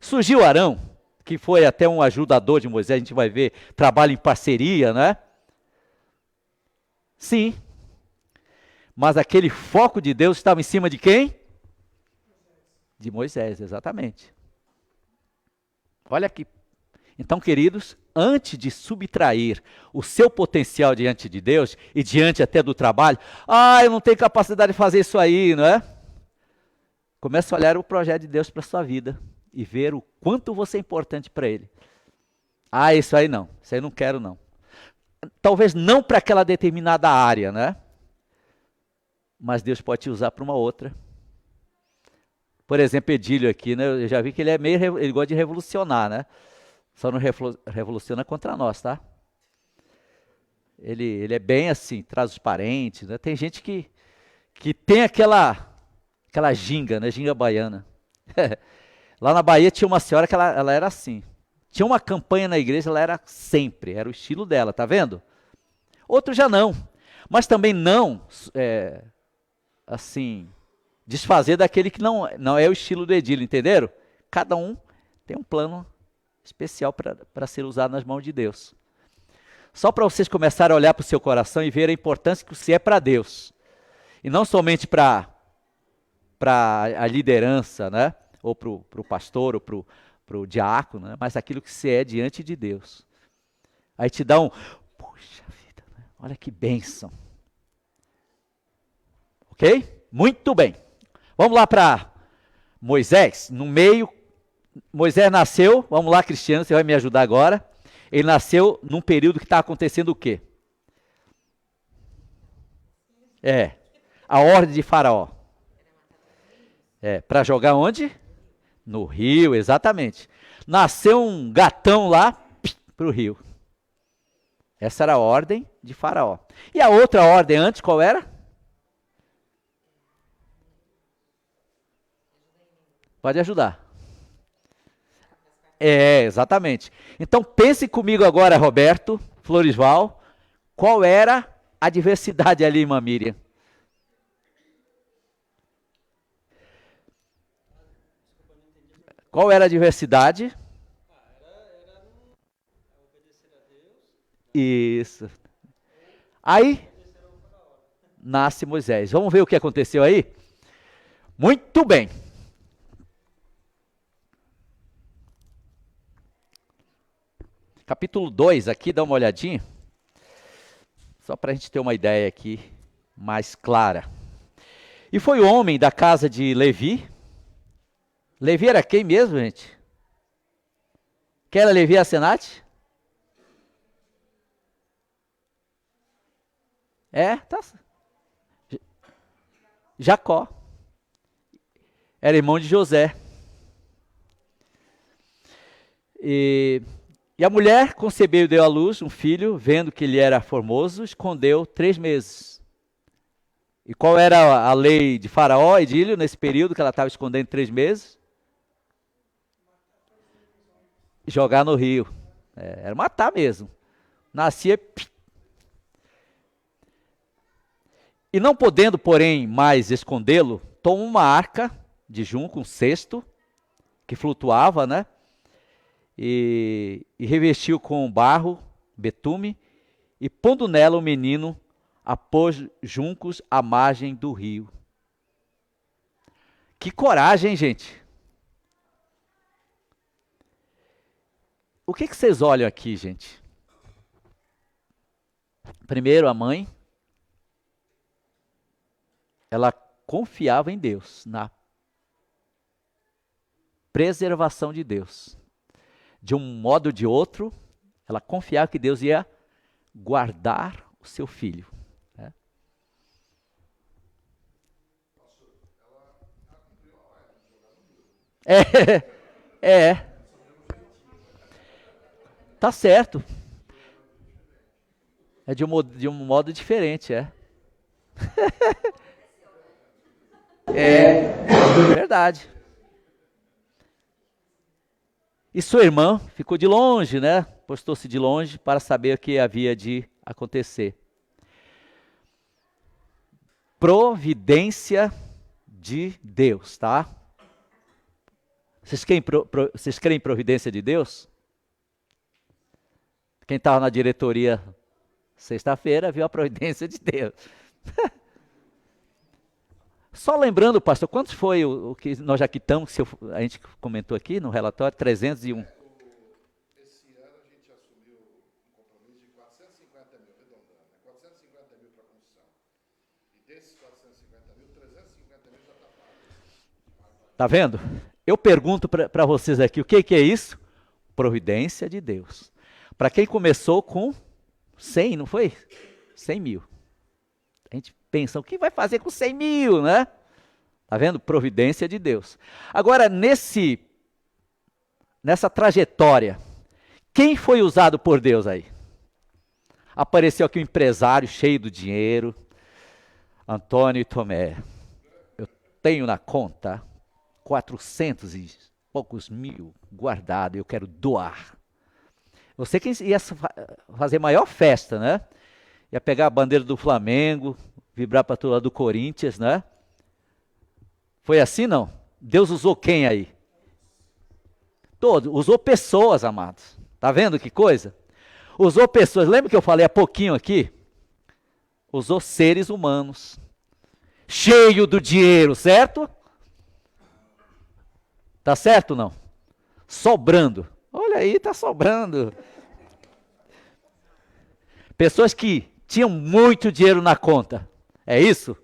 Surgiu Arão, que foi até um ajudador de Moisés, a gente vai ver, trabalho em parceria, não é? Sim. Mas aquele foco de Deus estava em cima de quem? De Moisés, exatamente. Olha aqui. Então, queridos, antes de subtrair o seu potencial diante de Deus e diante até do trabalho, eu não tenho capacidade de fazer isso aí, não é? Comece a olhar o projeto de Deus para a sua vida e ver o quanto você é importante para Ele. Isso aí não, isso aí não quero não. Talvez não para aquela determinada área, né? Mas Deus pode te usar para uma outra. Por exemplo, Edílio aqui, né? Eu já vi que ele gosta de revolucionar, né? Só não revoluciona contra nós, tá? Ele é bem assim, traz os parentes, né? Tem gente que tem aquela ginga, né? Ginga baiana. Lá na Bahia tinha uma senhora que ela era assim. Tinha uma campanha na igreja, ela era sempre, era o estilo dela, tá vendo? Outro já não. Mas também não, assim, desfazer daquele que não é o estilo do Edílio, entenderam? Cada um tem um plano especial para ser usado nas mãos de Deus. Só para vocês começarem a olhar para o seu coração e ver a importância que você é para Deus. E não somente para a liderança, né? Ou para o pastor, ou para o diácono, né? Mas aquilo que você é diante de Deus. Aí te dá puxa vida, né? Olha que bênção. Ok? Muito bem. Vamos lá para Moisés, no meio. Moisés nasceu, vamos lá, Cristiano, você vai me ajudar agora. Ele nasceu num período que está acontecendo o quê? A ordem de Faraó. Para jogar onde? No rio, exatamente. Nasceu um gatão lá, para o rio. Essa era a ordem de Faraó. E a outra ordem antes, qual era? Pode ajudar. Exatamente. Então pense comigo agora, Roberto, Florisval, qual era a diversidade ali, irmã Miriam? Qual era a diversidade?
Era obedecer a Deus.
Isso. Aí nasce Moisés. Vamos ver o que aconteceu aí? Muito bem. Capítulo 2 aqui, dá uma olhadinha. Só para a gente ter uma ideia aqui mais clara. E foi o homem da casa de Levi. Levi era quem mesmo, gente? Quem era Levi Asenate? Tá. Jacó. Era irmão de José. E a mulher concebeu e deu à luz um filho, vendo que ele era formoso, escondeu 3 meses. E qual era a lei de Faraó, Edílio, nesse período que ela estava escondendo 3 meses? Jogar no rio. Era matar mesmo. Nascia. E não podendo, porém, mais escondê-lo, tomou uma arca de junco, um cesto, que flutuava, né? E revestiu com barro, betume, e pondo nela o menino, a pôs juncos à margem do rio. Que coragem, gente! o que vocês olham aqui, gente? Primeiro, a mãe, ela confiava em Deus, na preservação de Deus. De um modo ou de outro, ela confiava que Deus ia guardar o seu filho. Né? É. Tá certo. É de um modo diferente, é. É verdade. E sua irmã ficou de longe, né? Postou-se de longe para saber o que havia de acontecer. Providência de Deus, tá? Vocês creem em providência de Deus? Quem estava na diretoria sexta-feira viu a providência de Deus. Só lembrando, pastor, quantos foi o que nós já quitamos, a gente comentou aqui no relatório, 301.
Esse ano a gente assumiu um compromisso de 450 mil, arredondando, né? 450 mil para a construção. E desses 450 mil, 350 mil já está pago.
Tá vendo? Eu pergunto para vocês aqui, o que é isso? Providência de Deus. Para quem começou com 100, não foi? 100 mil. A gente pensa, o que vai fazer com 100 mil, né? Tá vendo? Providência de Deus. Agora, nessa trajetória, quem foi usado por Deus aí? Apareceu aqui um empresário cheio do dinheiro, Antônio e Tomé. Eu tenho na conta 400 e poucos mil guardado, eu quero doar. Você que ia fazer maior festa, né? Ia pegar a bandeira do Flamengo, vibrar para todo lado do Corinthians, né? Foi assim, não? Deus usou quem aí? Usou pessoas, amados. Tá vendo que coisa? Usou pessoas, lembra que eu falei há pouquinho aqui? Usou seres humanos. Cheio do dinheiro, certo? Tá certo ou não? Sobrando. Olha aí, tá sobrando. Pessoas que tinham muito dinheiro na conta. É isso?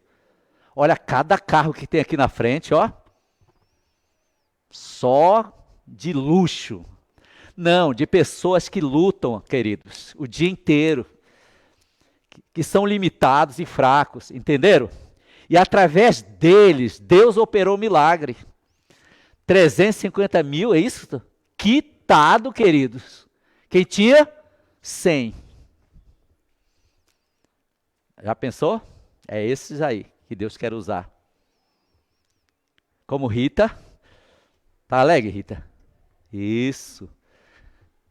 Olha cada carro que tem aqui na frente, ó. Só de luxo. Não, de pessoas que lutam, queridos, o dia inteiro. Que são limitados e fracos, entenderam? E através deles, Deus operou milagre. 350 mil, é isso? Quitado, queridos. Quem tinha? 100. Já pensou? É esses aí que Deus quer usar. Como Rita. Tá alegre, Rita? Isso.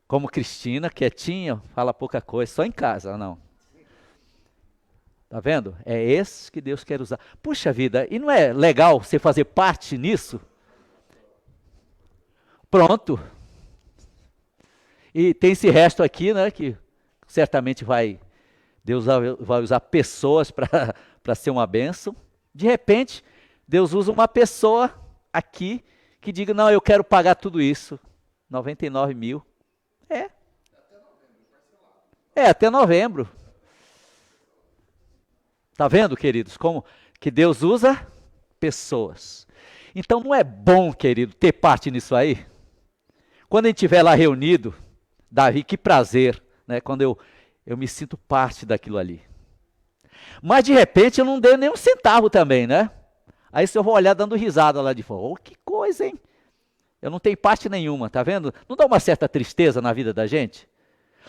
Como Cristina, quietinha, fala pouca coisa, só em casa, não. Tá vendo? É esses que Deus quer usar. Puxa vida, e não é legal você fazer parte nisso? Pronto. E tem esse resto aqui, né, que certamente Deus vai usar pessoas para ser uma bênção. De repente, Deus usa uma pessoa aqui que diga, não, eu quero pagar tudo isso. 99 mil. Até novembro. Tá vendo, queridos, como que Deus usa pessoas. Então não é bom, querido, ter parte nisso aí? Quando a gente estiver lá reunido, Davi, que prazer, né? Quando eu me sinto parte daquilo ali. Mas de repente eu não dei nem um centavo também, né? Aí se eu vou olhar dando risada lá de fora, oh, que coisa, hein? Eu não tenho parte nenhuma, tá vendo? Não dá uma certa tristeza na vida da gente?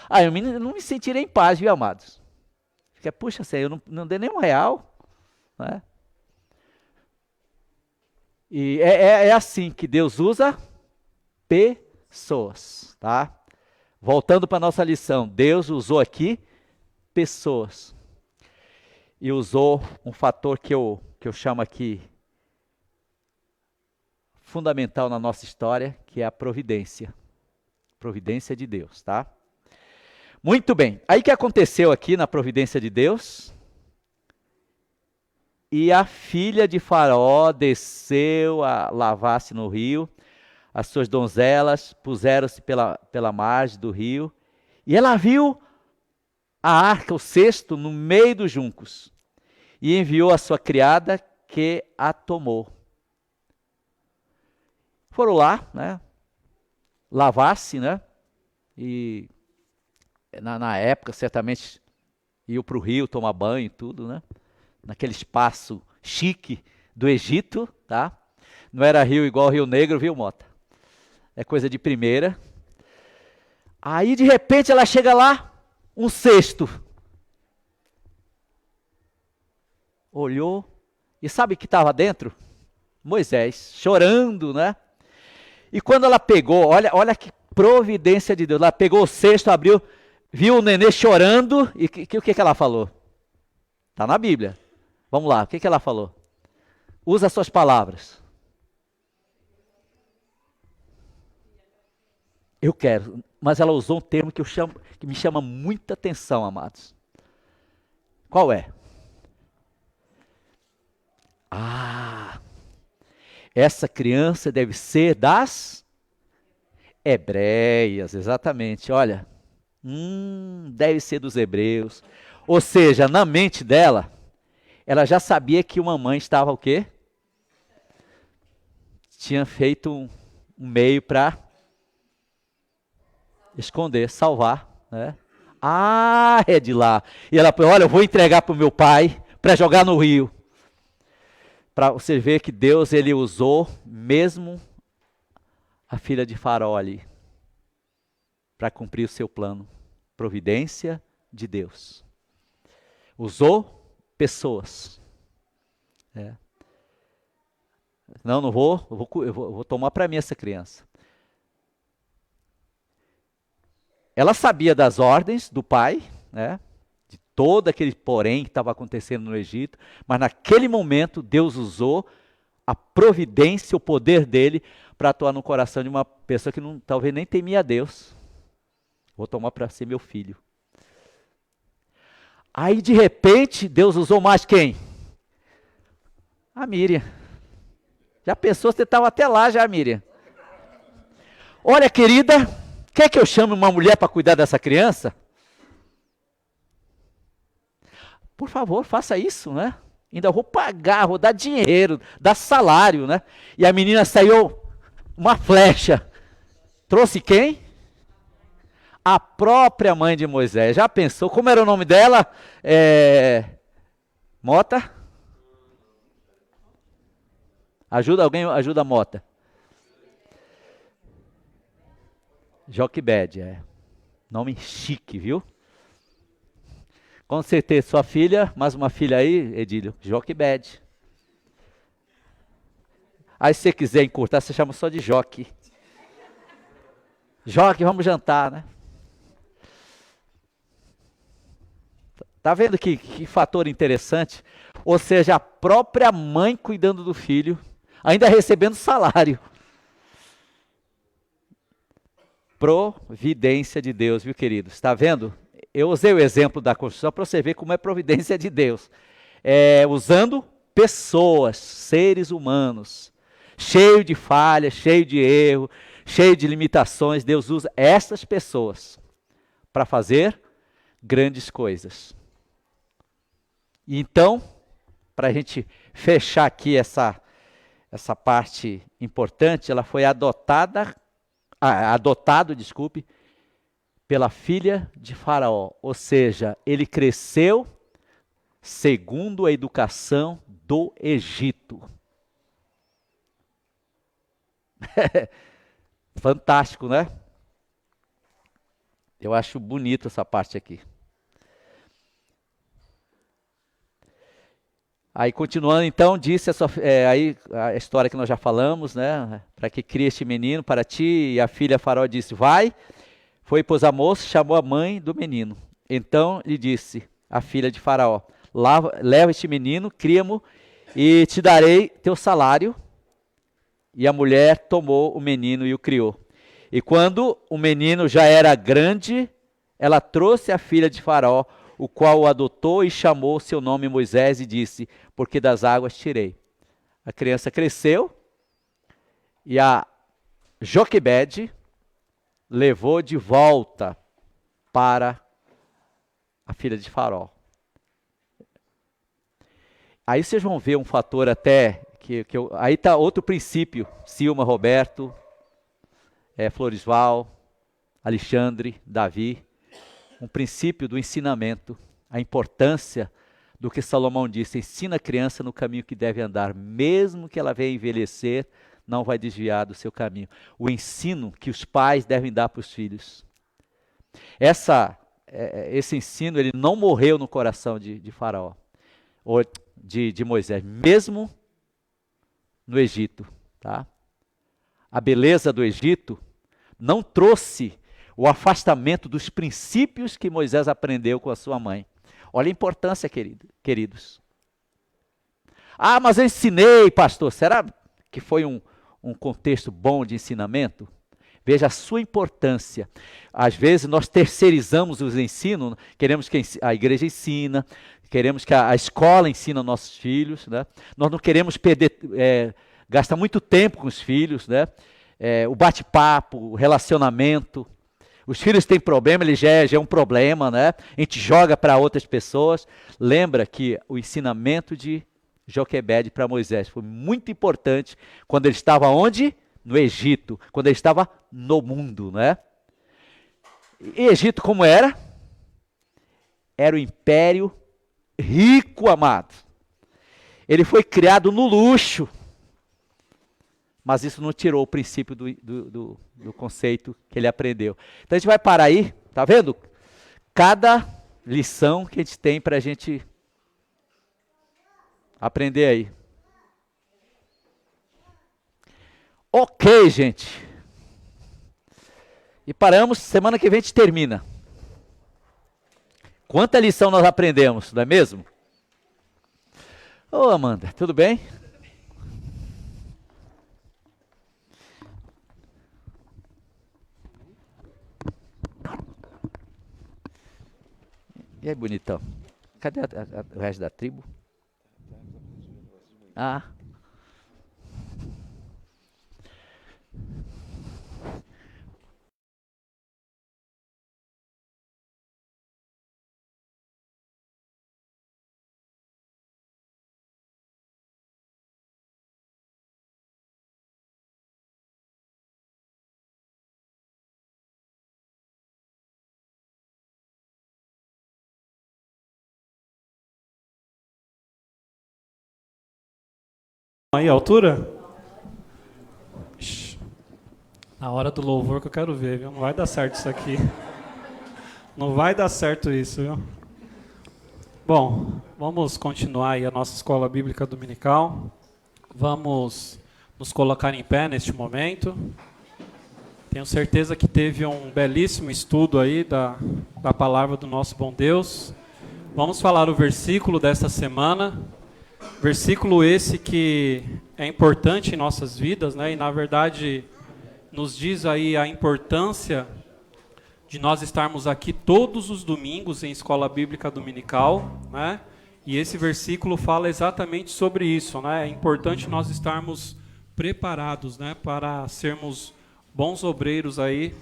Eu não me sentirei em paz, viu, amados? Fica, puxa, Senhor, eu não dei nem R$1, né? E é assim que Deus usa pessoas, tá? Voltando para a nossa lição, Deus usou aqui pessoas. E usou um fator que eu chamo aqui fundamental na nossa história, que é a providência. Providência de Deus, tá? Muito bem. Aí o que aconteceu aqui na providência de Deus? E a filha de Faraó desceu a lavar-se no rio. as suas donzelas puseram-se pela margem do rio, e ela viu a arca, o cesto, no meio dos juncos, e enviou a sua criada, que a tomou. Foram lá, né, lavar-se, né, e na época, certamente, iam para o rio tomar banho e tudo, né, naquele espaço chique do Egito, tá? Não era rio igual o Rio Negro, viu, Mota? É coisa de primeira. Aí, de repente, ela chega lá, um cesto. Olhou, e sabe o que estava dentro? Moisés, chorando, né? E quando ela pegou, olha que providência de Deus, ela pegou o cesto, abriu, viu o nenê chorando, e o que ela falou? Está na Bíblia. Vamos lá, o que ela falou? Usa as suas palavras. Eu quero, mas ela usou um termo que me chama muita atenção, amados. Qual é? Essa criança deve ser das hebreias, exatamente. Olha, deve ser dos hebreus. Ou seja, na mente dela, ela já sabia que uma mãe estava o quê? Tinha feito um meio para esconder, salvar, né? É de lá. E ela falou, olha, eu vou entregar para o meu pai para jogar no rio. Para você ver que Deus, ele usou mesmo a filha de Faraó ali, para cumprir o seu plano. Providência de Deus. Usou pessoas. Não vou, eu vou tomar para mim essa criança. Ela sabia das ordens do pai, né? De todo aquele porém que estava acontecendo no Egito, mas naquele momento Deus usou a providência, o poder dele para atuar no coração de uma pessoa que talvez nem temia a Deus. Vou tomar para ser meu filho. Aí de repente Deus usou mais quem? A Miriam. Já pensou, você estava até lá já, Miriam. Olha, querida, quer que eu chame uma mulher para cuidar dessa criança? Por favor, faça isso, né? Ainda vou pagar, vou dar dinheiro, dar salário, né? E a menina saiu uma flecha. Trouxe quem? A própria mãe de Moisés. Já pensou? Como era o nome dela? Mota? Alguém ajuda a Mota. Joquebede, nome chique, viu? Com certeza, sua filha, mais uma filha aí, Edílio, Joquebede. Aí se você quiser encurtar, você chama só de Joque. Joque, vamos jantar, né? Tá vendo que fator interessante? Ou seja, a própria mãe cuidando do filho, ainda recebendo salário. Providência de Deus, viu, queridos? Está vendo? Eu usei o exemplo da construção para você ver como é providência de Deus. Usando pessoas, seres humanos, cheio de falhas, cheio de erro, cheio de limitações. Deus usa essas pessoas para fazer grandes coisas. E então, para a gente fechar aqui essa parte importante, ela foi adotado, pela filha de Faraó. Ou seja, ele cresceu segundo a educação do Egito. Fantástico, né? Eu acho bonito essa parte aqui. Aí continuando, então, disse aí a história que nós já falamos, né? Para que crie este menino para ti, e a filha Faraó disse, vai. Foi, pôs a moça, chamou a mãe do menino. Então lhe disse a filha de Faraó, leva este menino, cria-mo, e te darei teu salário. E a mulher tomou o menino e o criou. E quando o menino já era grande, ela trouxe a filha de Faraó, o qual o adotou e chamou seu nome Moisés e disse, porque das águas tirei. A criança cresceu e a Joquebede levou de volta para a filha de Faraó. Aí vocês vão ver um fator até, aí está outro princípio, Silma, Roberto, Florisval, Alexandre, Davi, um princípio do ensinamento, a importância do que Salomão disse, ensina a criança no caminho que deve andar, mesmo que ela venha envelhecer, não vai desviar do seu caminho. O ensino que os pais devem dar para os filhos. Esse ensino, ele não morreu no coração de Faraó, ou de Moisés, mesmo no Egito. Tá? A beleza do Egito não trouxe o afastamento dos princípios que Moisés aprendeu com a sua mãe. Olha a importância, queridos. Ah, mas eu ensinei, pastor. Será que foi um contexto bom de ensinamento? Veja a sua importância. Às vezes nós terceirizamos os ensinos, queremos que a igreja ensina, queremos que a escola ensina nossos filhos, né? Nós não queremos gastar muito tempo com os filhos, né? O bate-papo, o relacionamento. Os filhos têm problema, ele já é um problema, né? A gente joga para outras pessoas. Lembra que o ensinamento de Joquebede para Moisés foi muito importante quando ele estava onde? No Egito, quando ele estava no mundo, né? E Egito como era? Era o império rico, amado. Ele foi criado no luxo, mas isso não tirou o princípio do conceito que ele aprendeu. Então a gente vai parar aí, tá vendo? Cada lição que a gente tem para a gente aprender aí. Ok, gente. E paramos, semana que vem a gente termina. Quanta lição nós aprendemos, não é mesmo? Ô Amanda, tudo bem? E aí, bonitão? Cadê o resto da tribo? Ah.
Aí, a altura? Na hora do louvor que eu quero ver, viu? Não vai dar certo isso aqui. Não vai dar certo isso, viu? Bom, vamos continuar aí a nossa escola bíblica dominical. Vamos nos colocar em pé neste momento. Tenho certeza que teve um belíssimo estudo aí da palavra do nosso bom Deus. Vamos falar o versículo desta semana. Versículo esse que é importante em nossas vidas, né? E na verdade nos diz aí a importância de nós estarmos aqui todos os domingos em escola bíblica dominical, né? E esse versículo fala exatamente sobre isso, né? É importante nós estarmos preparados, né? Para sermos bons obreiros aí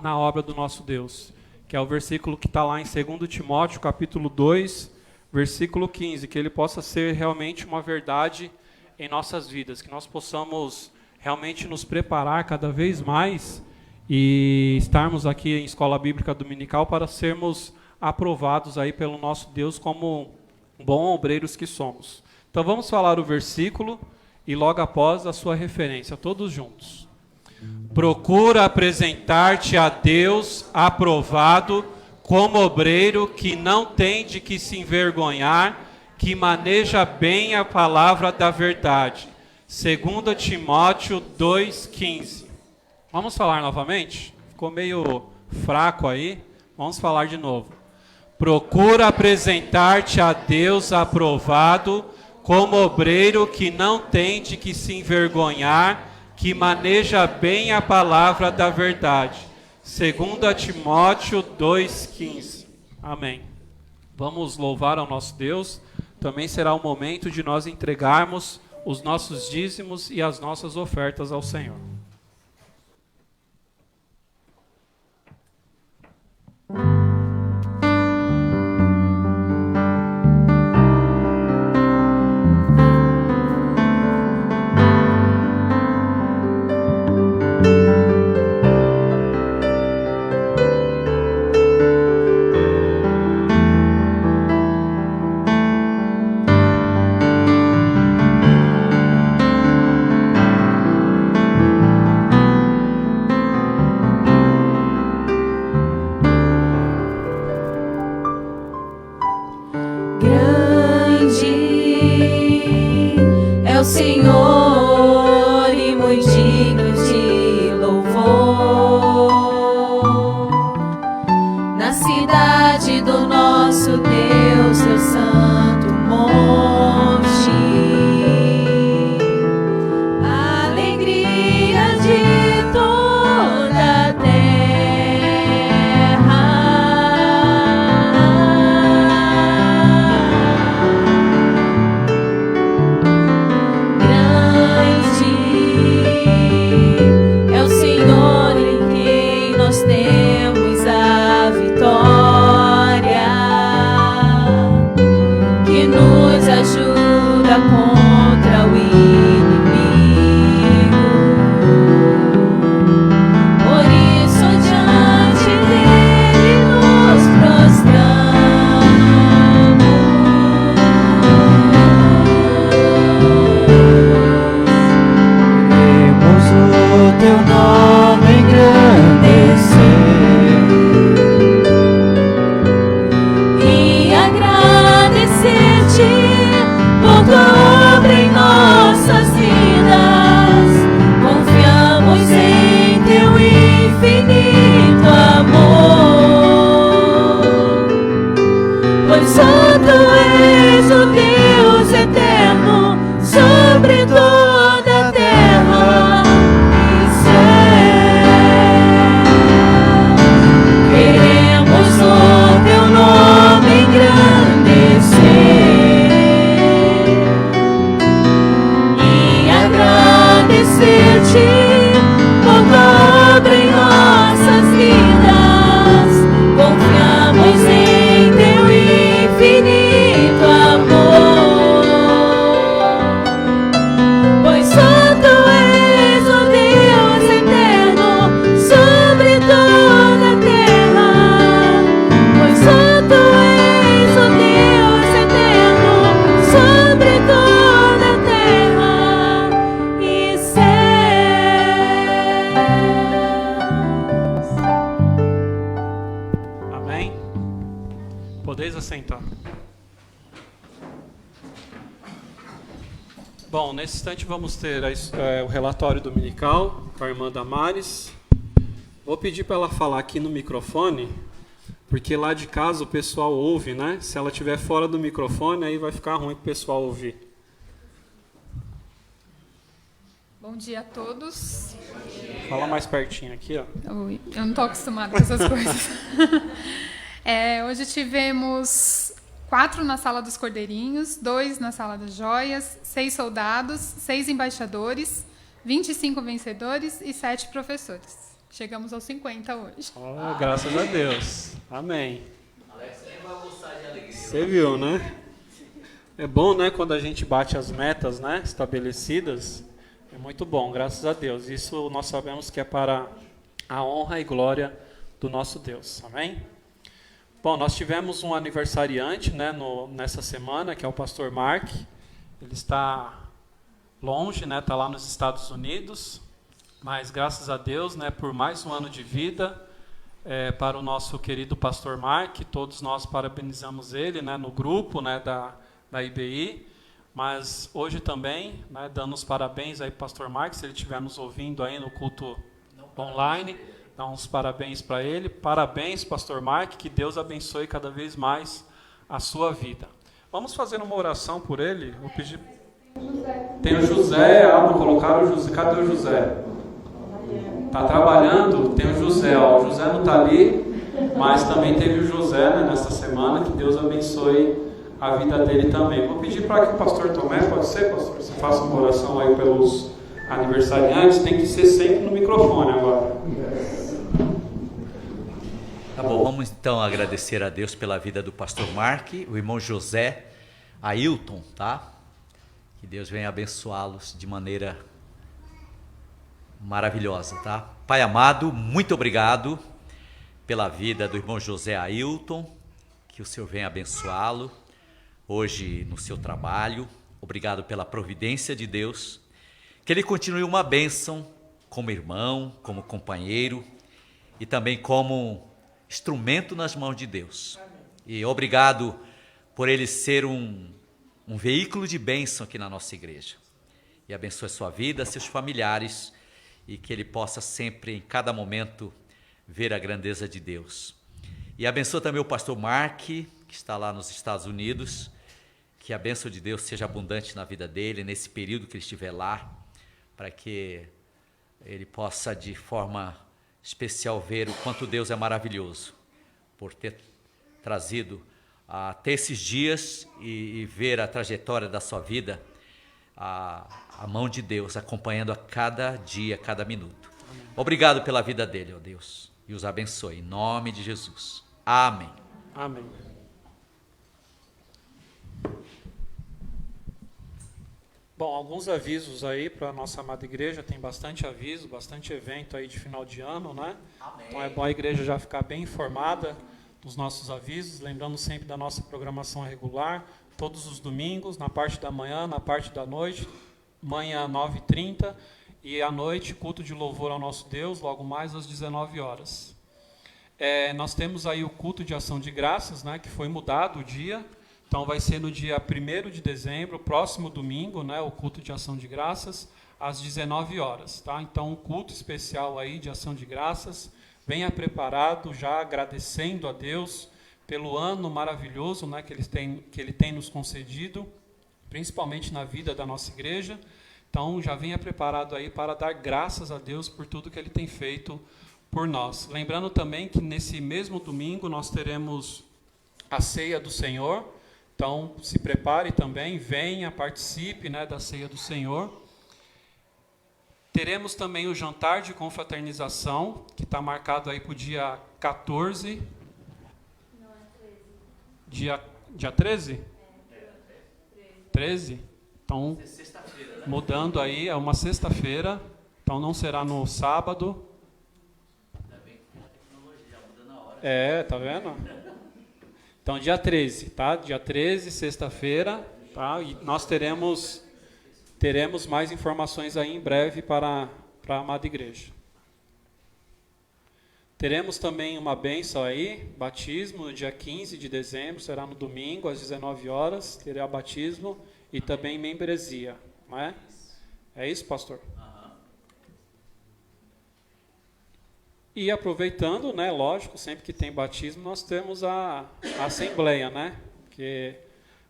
na obra do nosso Deus, que é o versículo que está lá em 2 Timóteo, capítulo 2, versículo 15, que ele possa ser realmente uma verdade em nossas vidas, que nós possamos realmente nos preparar cada vez mais e estarmos aqui em escola bíblica dominical para sermos aprovados aí pelo nosso Deus como bons obreiros que somos. Então vamos falar o versículo e logo após a sua referência, todos juntos. Procura apresentar-te a Deus aprovado, como obreiro que não tem de que se envergonhar, que maneja bem a palavra da verdade. 2 Timóteo 2,15. Vamos falar novamente? Ficou meio fraco aí. Vamos falar de novo. Procura apresentar-te a Deus aprovado, como obreiro que não tem de que se envergonhar, que maneja bem a palavra da verdade. 2 Timóteo 2,15. Amém. Vamos louvar ao nosso Deus. Também será o momento de nós entregarmos os nossos dízimos e as nossas ofertas ao Senhor.
é o Senhor e muito digno de louvor. Na cidade do nosso Deus, seu santo monte, a alegria de toda a terra. Grande é o Senhor em quem nós temos a vitória, que nos ajuda contra o inimigo. Por isso diante dele nos
Queremos o teu nome engrandecer
e agradecer-te por tua obra em nossas vidas. Confiamos em teu infinito amor, pois só tu és o Deus eterno sobre toda a terra e céu. Queremos o teu nome engrandecer e agradecer-te por tua obra em nossas vidas. Confiamos em teu infinito amor, pois só tu és o Deus eterno sobre toda a terra. Pois só tu és o Deus eterno sobre toda a terra e céus.
Amém? Podeis assentar. Bom, nesse instante vamos ter o relatório dominical com a irmã Damares. Vou pedir para ela falar aqui no microfone, porque lá de casa o pessoal ouve, né? Se ela estiver fora do microfone, aí vai ficar ruim para o pessoal ouvir.
Bom dia a todos.
Fala mais pertinho aqui, ó.
Oi, eu não estou acostumada com essas coisas. Hoje tivemos 4 na Sala dos Cordeirinhos, 2 na Sala das Joias, 6 soldados, 6 embaixadores, 25 vencedores e 7 professores. Chegamos aos 50 hoje.
Oh, graças a Deus. Amém. Você viu, né? É bom, né, quando a gente bate as metas, né, estabelecidas. É muito bom, graças a Deus. Isso nós sabemos que é para a honra e glória do nosso Deus. Amém? Bom, nós tivemos um aniversariante, né, nessa semana, que é o pastor Mark. Ele está longe, né, está lá nos Estados Unidos. Mas graças a Deus, né, por mais um ano de vida, para o nosso querido pastor Mark, todos nós parabenizamos ele, né, no grupo, né, da IBI, mas hoje também, né, dando os parabéns aí para o pastor Mark, se ele estiver nos ouvindo aí no culto online, dá uns parabéns para ele. Parabéns, pastor Mark, que Deus abençoe cada vez mais a sua vida. Vamos fazer uma oração por ele. Vou pedir. Tem o José, vou colocar o José. Cadê o José? Está trabalhando? Tem o José, ó. O José não está ali, mas também teve o José, né, nessa semana. Que Deus abençoe a vida dele também. Vou pedir para que o pastor Tomé, pode ser, pastor? Você faça uma oração aí pelos aniversariantes. Tem que ser sempre no microfone agora.
Tá bom, vamos então agradecer a Deus pela vida do pastor Mark, o irmão José Ailton, tá? Que Deus venha abençoá-los de maneira maravilhosa, tá? Pai amado, muito obrigado pela vida do irmão José Ailton, que o Senhor venha abençoá-lo hoje no seu trabalho. Obrigado pela providência de Deus, que ele continue uma bênção como irmão, como companheiro e também como instrumento nas mãos de Deus. E obrigado por ele ser um um veículo de bênção aqui na nossa igreja. E abençoe a sua vida, seus familiares, e que ele possa sempre, em cada momento, ver a grandeza de Deus. E abençoa também o pastor Mark, que está lá nos Estados Unidos, que a bênção de Deus seja abundante na vida dele, nesse período que ele estiver lá, para que ele possa, de forma especial, ver o quanto Deus é maravilhoso, por ter trazido até esses dias e ver a trajetória da sua vida, a mão de Deus acompanhando a cada dia, a cada minuto. Obrigado pela vida dele, ó Deus, e os abençoe, em nome de Jesus. Amém.
Amém. Bom, alguns avisos aí para a nossa amada igreja, tem bastante aviso, bastante evento aí de final de ano, né?
Amém.
Então é bom a igreja já ficar bem informada dos nossos avisos, lembrando sempre da nossa programação regular, todos os domingos, na parte da manhã, na parte da noite, manhã 9h30 e à noite, culto de louvor ao nosso Deus, logo mais às 19 horas. Nós temos aí o culto de ação de graças, né, que foi mudado o dia. Então, vai ser no dia 1º de dezembro, próximo domingo, né, o culto de ação de graças, às 19 horas. Tá? Então, um culto especial aí de ação de graças. Venha preparado, já agradecendo a Deus pelo ano maravilhoso, né, que Ele tem nos concedido, principalmente na vida da nossa igreja. Então, já venha preparado aí para dar graças a Deus por tudo que Ele tem feito por nós. Lembrando também que nesse mesmo domingo nós teremos a ceia do Senhor. Então, se prepare também, venha, participe, né, da ceia do Senhor. Teremos também o jantar de confraternização, que está marcado aí para o dia 14. Não, é 13. Dia 13? 13? Então, mudando aí, é uma sexta-feira, então não será no sábado. Tá vendo? Então, dia 13, tá? Dia 13, sexta-feira, tá? E nós teremos mais informações aí em breve para a amada igreja. Teremos também uma bênção aí, batismo, no dia 15 de dezembro, será no domingo, às 19 horas, terá batismo e também membresia, não é? É isso, pastor? E aproveitando, né, lógico, sempre que tem batismo, nós temos a assembleia, né? Porque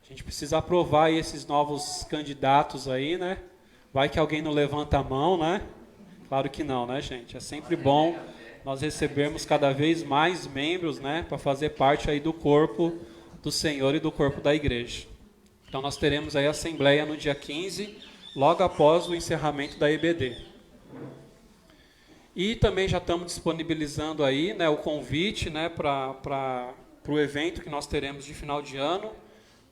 a gente precisa aprovar aí esses novos candidatos aí, né? Vai que alguém não levanta a mão, né? Claro que não, né, gente? É sempre bom nós recebermos cada vez mais membros, né, para fazer parte aí do corpo do Senhor e do corpo da igreja. Então nós teremos aí a assembleia no dia 15, logo após o encerramento da EBD. E também já estamos disponibilizando aí, né, o convite, né, para o evento que nós teremos de final de ano,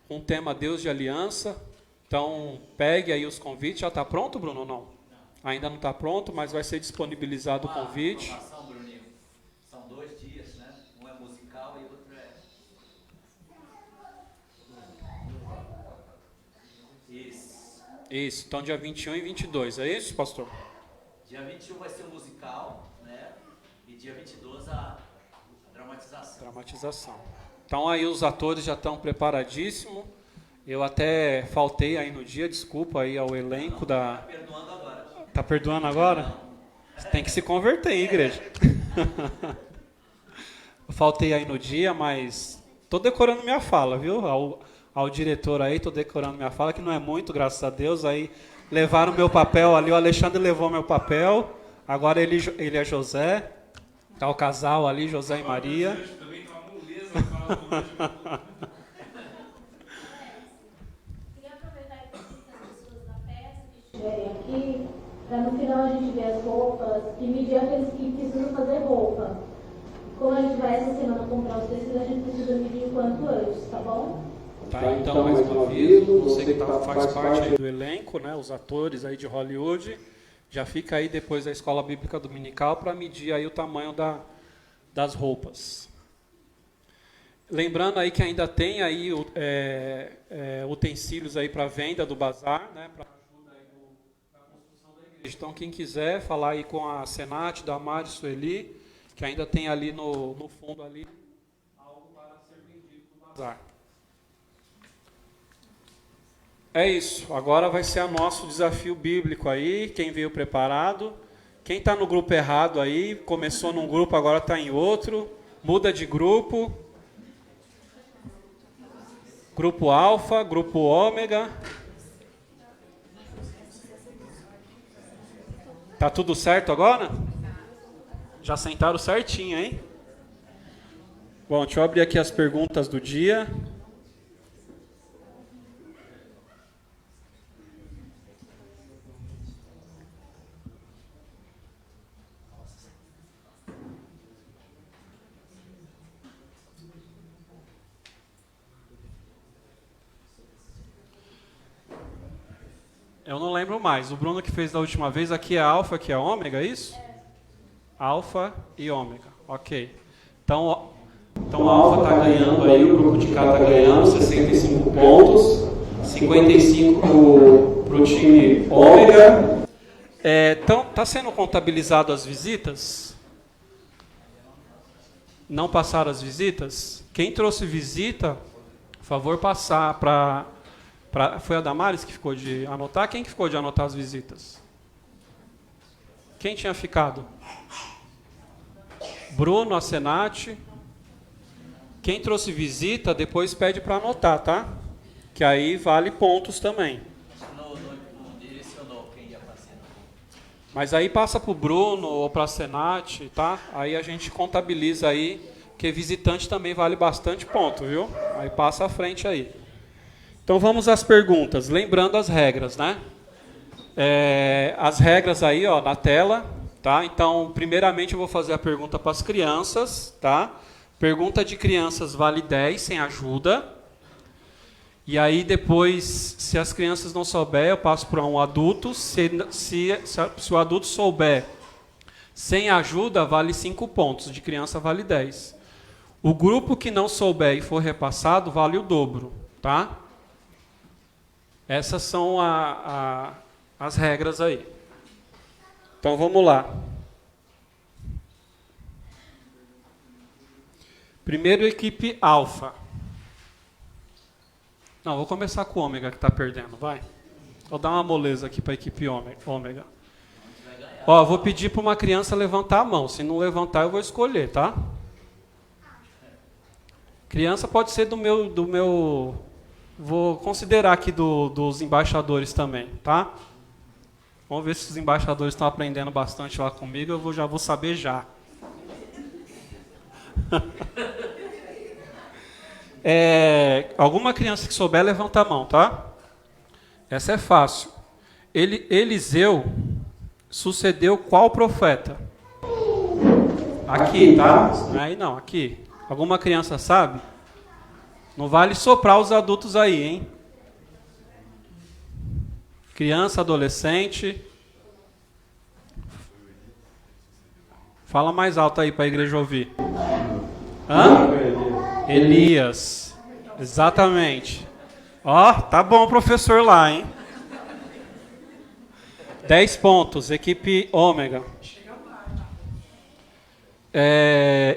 com o tema Deus de Aliança. Então, pegue aí os convites. Já está pronto, Bruno, ou não? Ainda não está pronto, mas vai ser disponibilizado o convite.
Informação, Bruninho. São 2 dias, né? Um é musical e o outro é...
Isso. Então, dia 21 e 22. É isso, pastor?
Dia 21 vai ser o musical, né? E dia 22 a dramatização.
Então aí os atores já estão preparadíssimos. Eu até faltei aí no dia, desculpa aí ao elenco da... Tá perdoando agora. Tá perdoando agora? Você tem que se converter, hein, igreja? Eu faltei aí no dia, mas tô decorando minha fala, viu? Ao diretor aí, tô decorando minha fala, que não é muito, graças a Deus, aí... Levaram meu papel ali, o Alexandre levou meu papel, agora ele é José, está o casal ali, José e Maria.
Queria aproveitar que as pessoas da festa que estiverem aqui, para no final a gente ver as roupas e medir aqueles que precisam fazer roupa. Como a gente vai essa semana comprar os tecidos, a gente precisa medir o quanto antes, tá bom?
Tá, então, mais uma vez, você que faz parte aí do elenco, né, os atores aí de Hollywood, já fica aí depois da Escola Bíblica Dominical para medir aí o tamanho das roupas. Lembrando aí que ainda tem aí utensílios aí para venda do bazar, né, para ajuda aí na construção da igreja. Então, quem quiser falar aí com a Senat, da Mari Sueli, que ainda tem ali no fundo ali algo para ser vendido no bazar. É isso. Agora vai ser o nosso desafio bíblico aí. Quem veio preparado. Quem está no grupo errado aí, começou num grupo, agora está em outro. Muda de grupo. Grupo alfa, grupo ômega. Tá tudo certo agora? Já sentaram certinho, hein? Bom, deixa eu abrir aqui as perguntas do dia. Eu não lembro mais. O Bruno que fez da última vez, aqui é alfa, aqui é ômega, é isso? Alfa e ômega, ok. Então a alfa está ganhando aí, o grupo de cá está ganhando 65 pontos, 55 para o time ômega. Então, está sendo contabilizado as visitas? Não passaram as visitas? Quem trouxe visita, por favor, passar para... Foi a Damares que ficou de anotar? Quem que ficou de anotar as visitas? Quem tinha ficado? Bruno, a Senate. Quem trouxe visita, depois pede para anotar, tá? Que aí vale pontos também.
Não direcionou quem ia passar.
Mas aí passa para o Bruno ou para a Senate, tá? Aí a gente contabiliza aí, que visitante também vale bastante ponto, viu? Aí passa à frente aí. Então vamos às perguntas, lembrando as regras, né? As regras aí, ó, na tela, tá? Então, primeiramente eu vou fazer a pergunta para as crianças, tá? Pergunta de crianças vale 10 sem ajuda. E aí depois, se as crianças não souberem, eu passo para um adulto. Se o adulto souber sem ajuda, vale 5 pontos. De criança vale 10. O grupo que não souber e for repassado, vale o dobro, tá? Essas são as regras aí. Então vamos lá. Primeiro, equipe alfa. Não, vou começar com o ômega que está perdendo, vai. Vou dar uma moleza aqui para a equipe ômega. Ó, vou pedir para uma criança levantar a mão. Se não levantar, eu vou escolher, tá? Criança pode ser do meu vou considerar aqui dos embaixadores também, tá? Vamos ver se os embaixadores estão aprendendo bastante lá comigo. Eu já vou saber já. Alguma criança que souber, levanta a mão, tá? Essa é fácil. Eliseu sucedeu qual profeta? Aqui, tá? Não é aí não, aqui. Alguma criança sabe? Não vale soprar os adultos aí, hein? Criança, adolescente. Fala mais alto aí para a igreja ouvir. Hã? Elias. Exatamente. Ó, tá bom o professor lá, hein? 10 pontos, equipe ômega.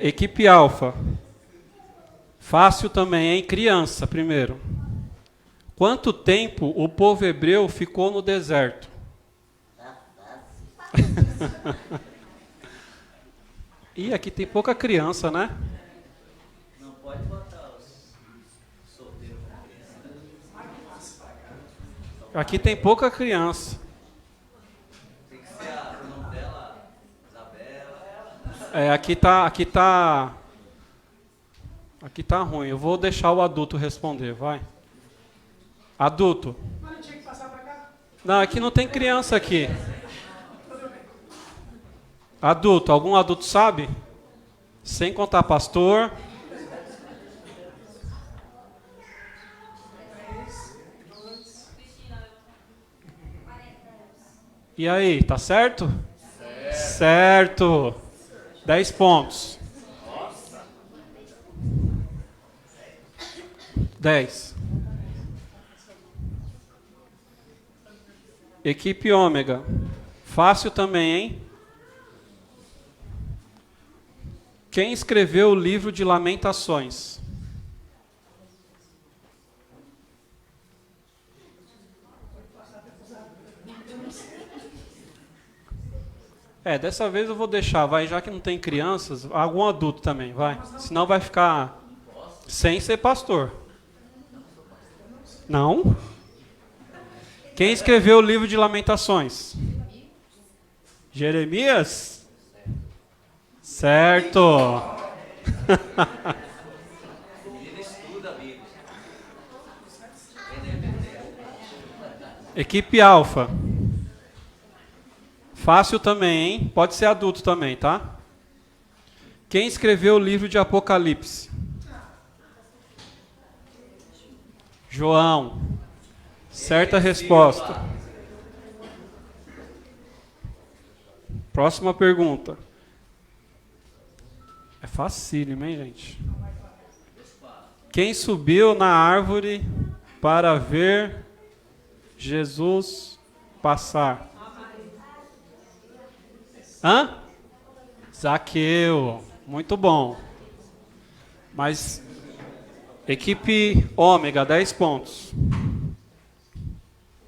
Equipe alfa. Fácil também, hein? Criança, primeiro. Quanto tempo o povo hebreu ficou no deserto? Ih, aqui tem pouca criança, né?
Não pode botar os solteiros com criança.
Aqui tem pouca criança.
Tem que ser o nome dela, Isabela.
Aqui tá ruim. Eu vou deixar o adulto responder, vai. Adulto. Não, aqui não tem criança aqui. Adulto, algum adulto sabe? Sem contar pastor. E aí, tá certo? Certo. 10 pontos. 10. Equipe ômega. Fácil também, hein? Quem escreveu o livro de Lamentações? Dessa vez eu vou deixar, vai, já que não tem crianças, algum adulto também, vai. Senão vai ficar sem ser pastor. Não? Quem escreveu o livro de Lamentações? Jeremias? Certo. Equipe Alfa. Fácil também, hein? Pode ser adulto também, tá? Quem escreveu o livro de Apocalipse? João. Certa resposta. Próxima pergunta. É facílimo, hein, gente? Quem subiu na árvore para ver Jesus passar? Hã? Zaqueu. Muito bom. Mas, equipe Ômega, 10 pontos.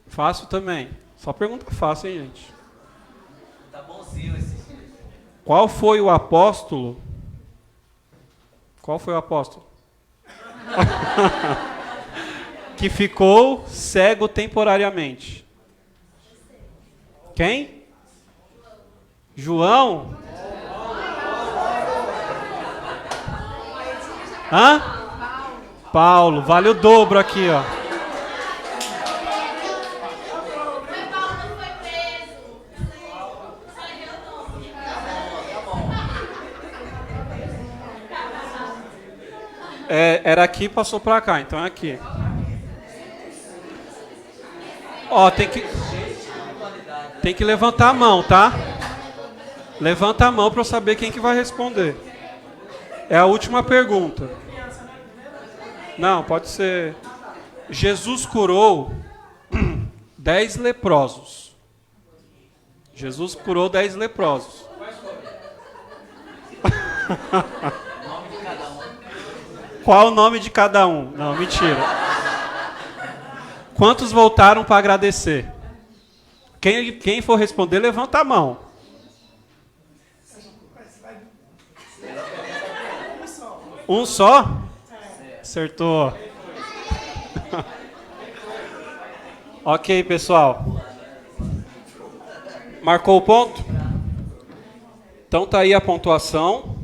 Fácil também. Só pergunta fácil, hein, gente?
Tá bonzinho esse.
Qual foi o apóstolo? Qual foi o apóstolo? Que ficou cego temporariamente. Quem? João? Hã? Paulo. Vale o dobro aqui, ó. Era aqui, passou para cá, então é aqui. Ó, tem que levantar a mão, tá? Levanta a mão para eu saber quem que vai responder. É a última pergunta. Não, pode ser. Jesus curou 10 leprosos. Jesus curou 10 leprosos. Qual o nome de cada um? Não, mentira. Quantos voltaram para agradecer? Quem for responder, levanta a mão. Um só? Acertou. Ok, pessoal. Marcou o ponto? Então tá aí a pontuação.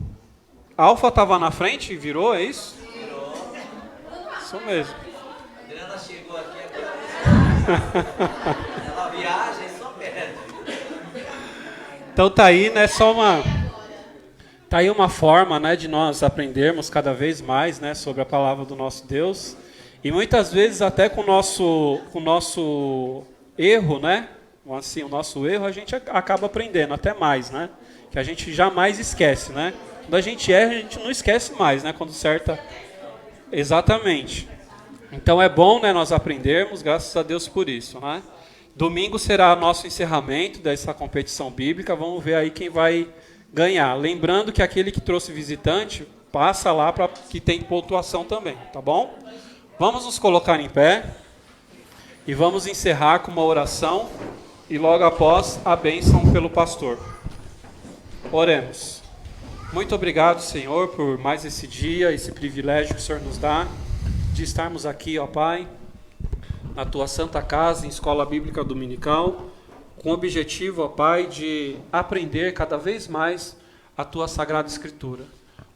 Alfa estava na frente e virou, é isso? Isso mesmo.
A Adriana chegou aqui agora. Ela viaja e só perde.
Então tá aí, né? Tá aí uma forma, né, de nós aprendermos cada vez mais, né, sobre a palavra do nosso Deus. E muitas vezes até com o nosso erro, né? Assim, o nosso erro a gente acaba aprendendo até mais, né? Que a gente jamais esquece, né? Quando a gente erra, a gente não esquece mais, né? Quando certa. Exatamente. Então é bom, né, nós aprendermos, graças a Deus por isso, né? Domingo será nosso encerramento dessa competição bíblica. Vamos ver aí quem vai ganhar. Lembrando que aquele que trouxe visitante, passa lá para que tem pontuação também, tá bom? Vamos nos colocar em pé e vamos encerrar com uma oração e logo após a bênção pelo pastor. Oremos. Muito obrigado, Senhor, por mais esse dia, esse privilégio que o Senhor nos dá de estarmos aqui, ó Pai, na Tua Santa Casa, em Escola Bíblica Dominical, com o objetivo, ó Pai, de aprender cada vez mais a Tua Sagrada Escritura.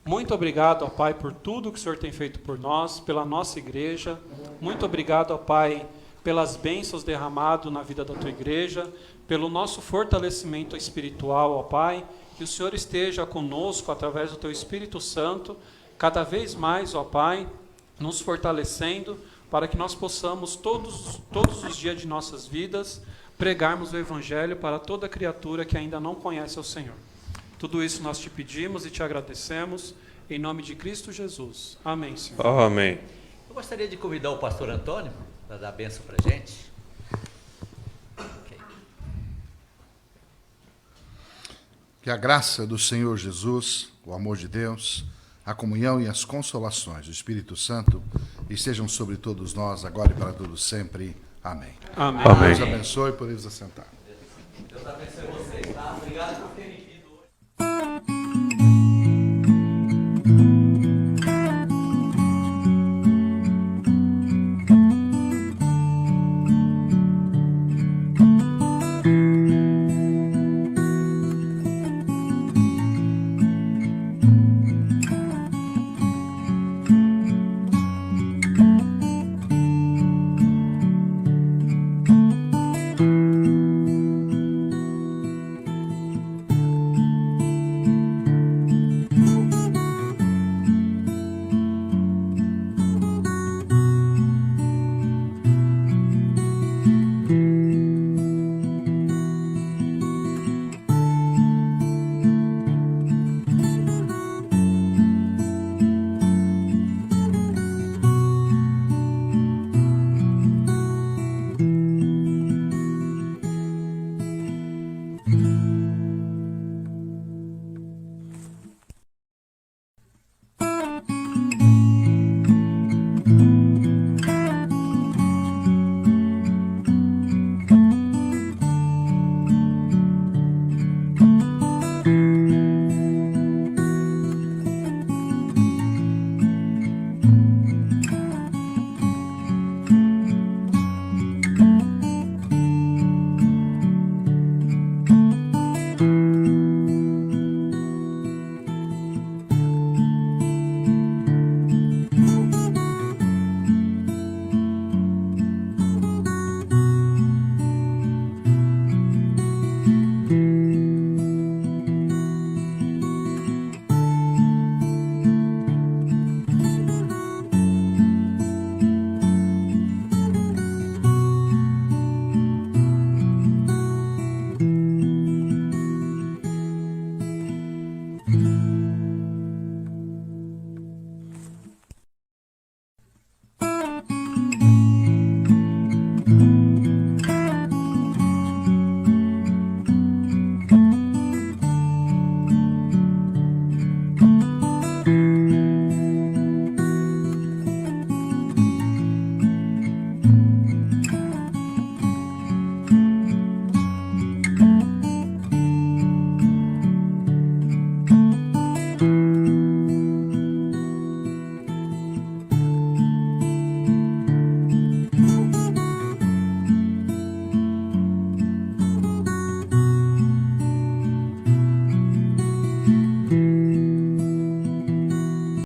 Muito obrigado, ó Pai, por tudo que o Senhor tem feito por nós, pela nossa igreja. Muito obrigado, ó Pai, pelas bênçãos derramadas na vida da Tua igreja, pelo nosso fortalecimento espiritual, ó Pai. Que o Senhor esteja conosco através do Teu Espírito Santo, cada vez mais, ó Pai, nos fortalecendo, para que nós possamos todos os dias de nossas vidas pregarmos o Evangelho para toda criatura que ainda não conhece o Senhor. Tudo isso nós te pedimos e te agradecemos, em nome de Cristo Jesus. Amém, Senhor.
Amém.
Eu gostaria de convidar o pastor Antônio para dar a bênção para a gente.
Que a graça do Senhor Jesus, o amor de Deus, a comunhão e as consolações do Espírito Santo estejam sobre todos nós, agora e para todos sempre. Amém.
Amém.
Deus abençoe, podemos assentar.
Deus abençoe você.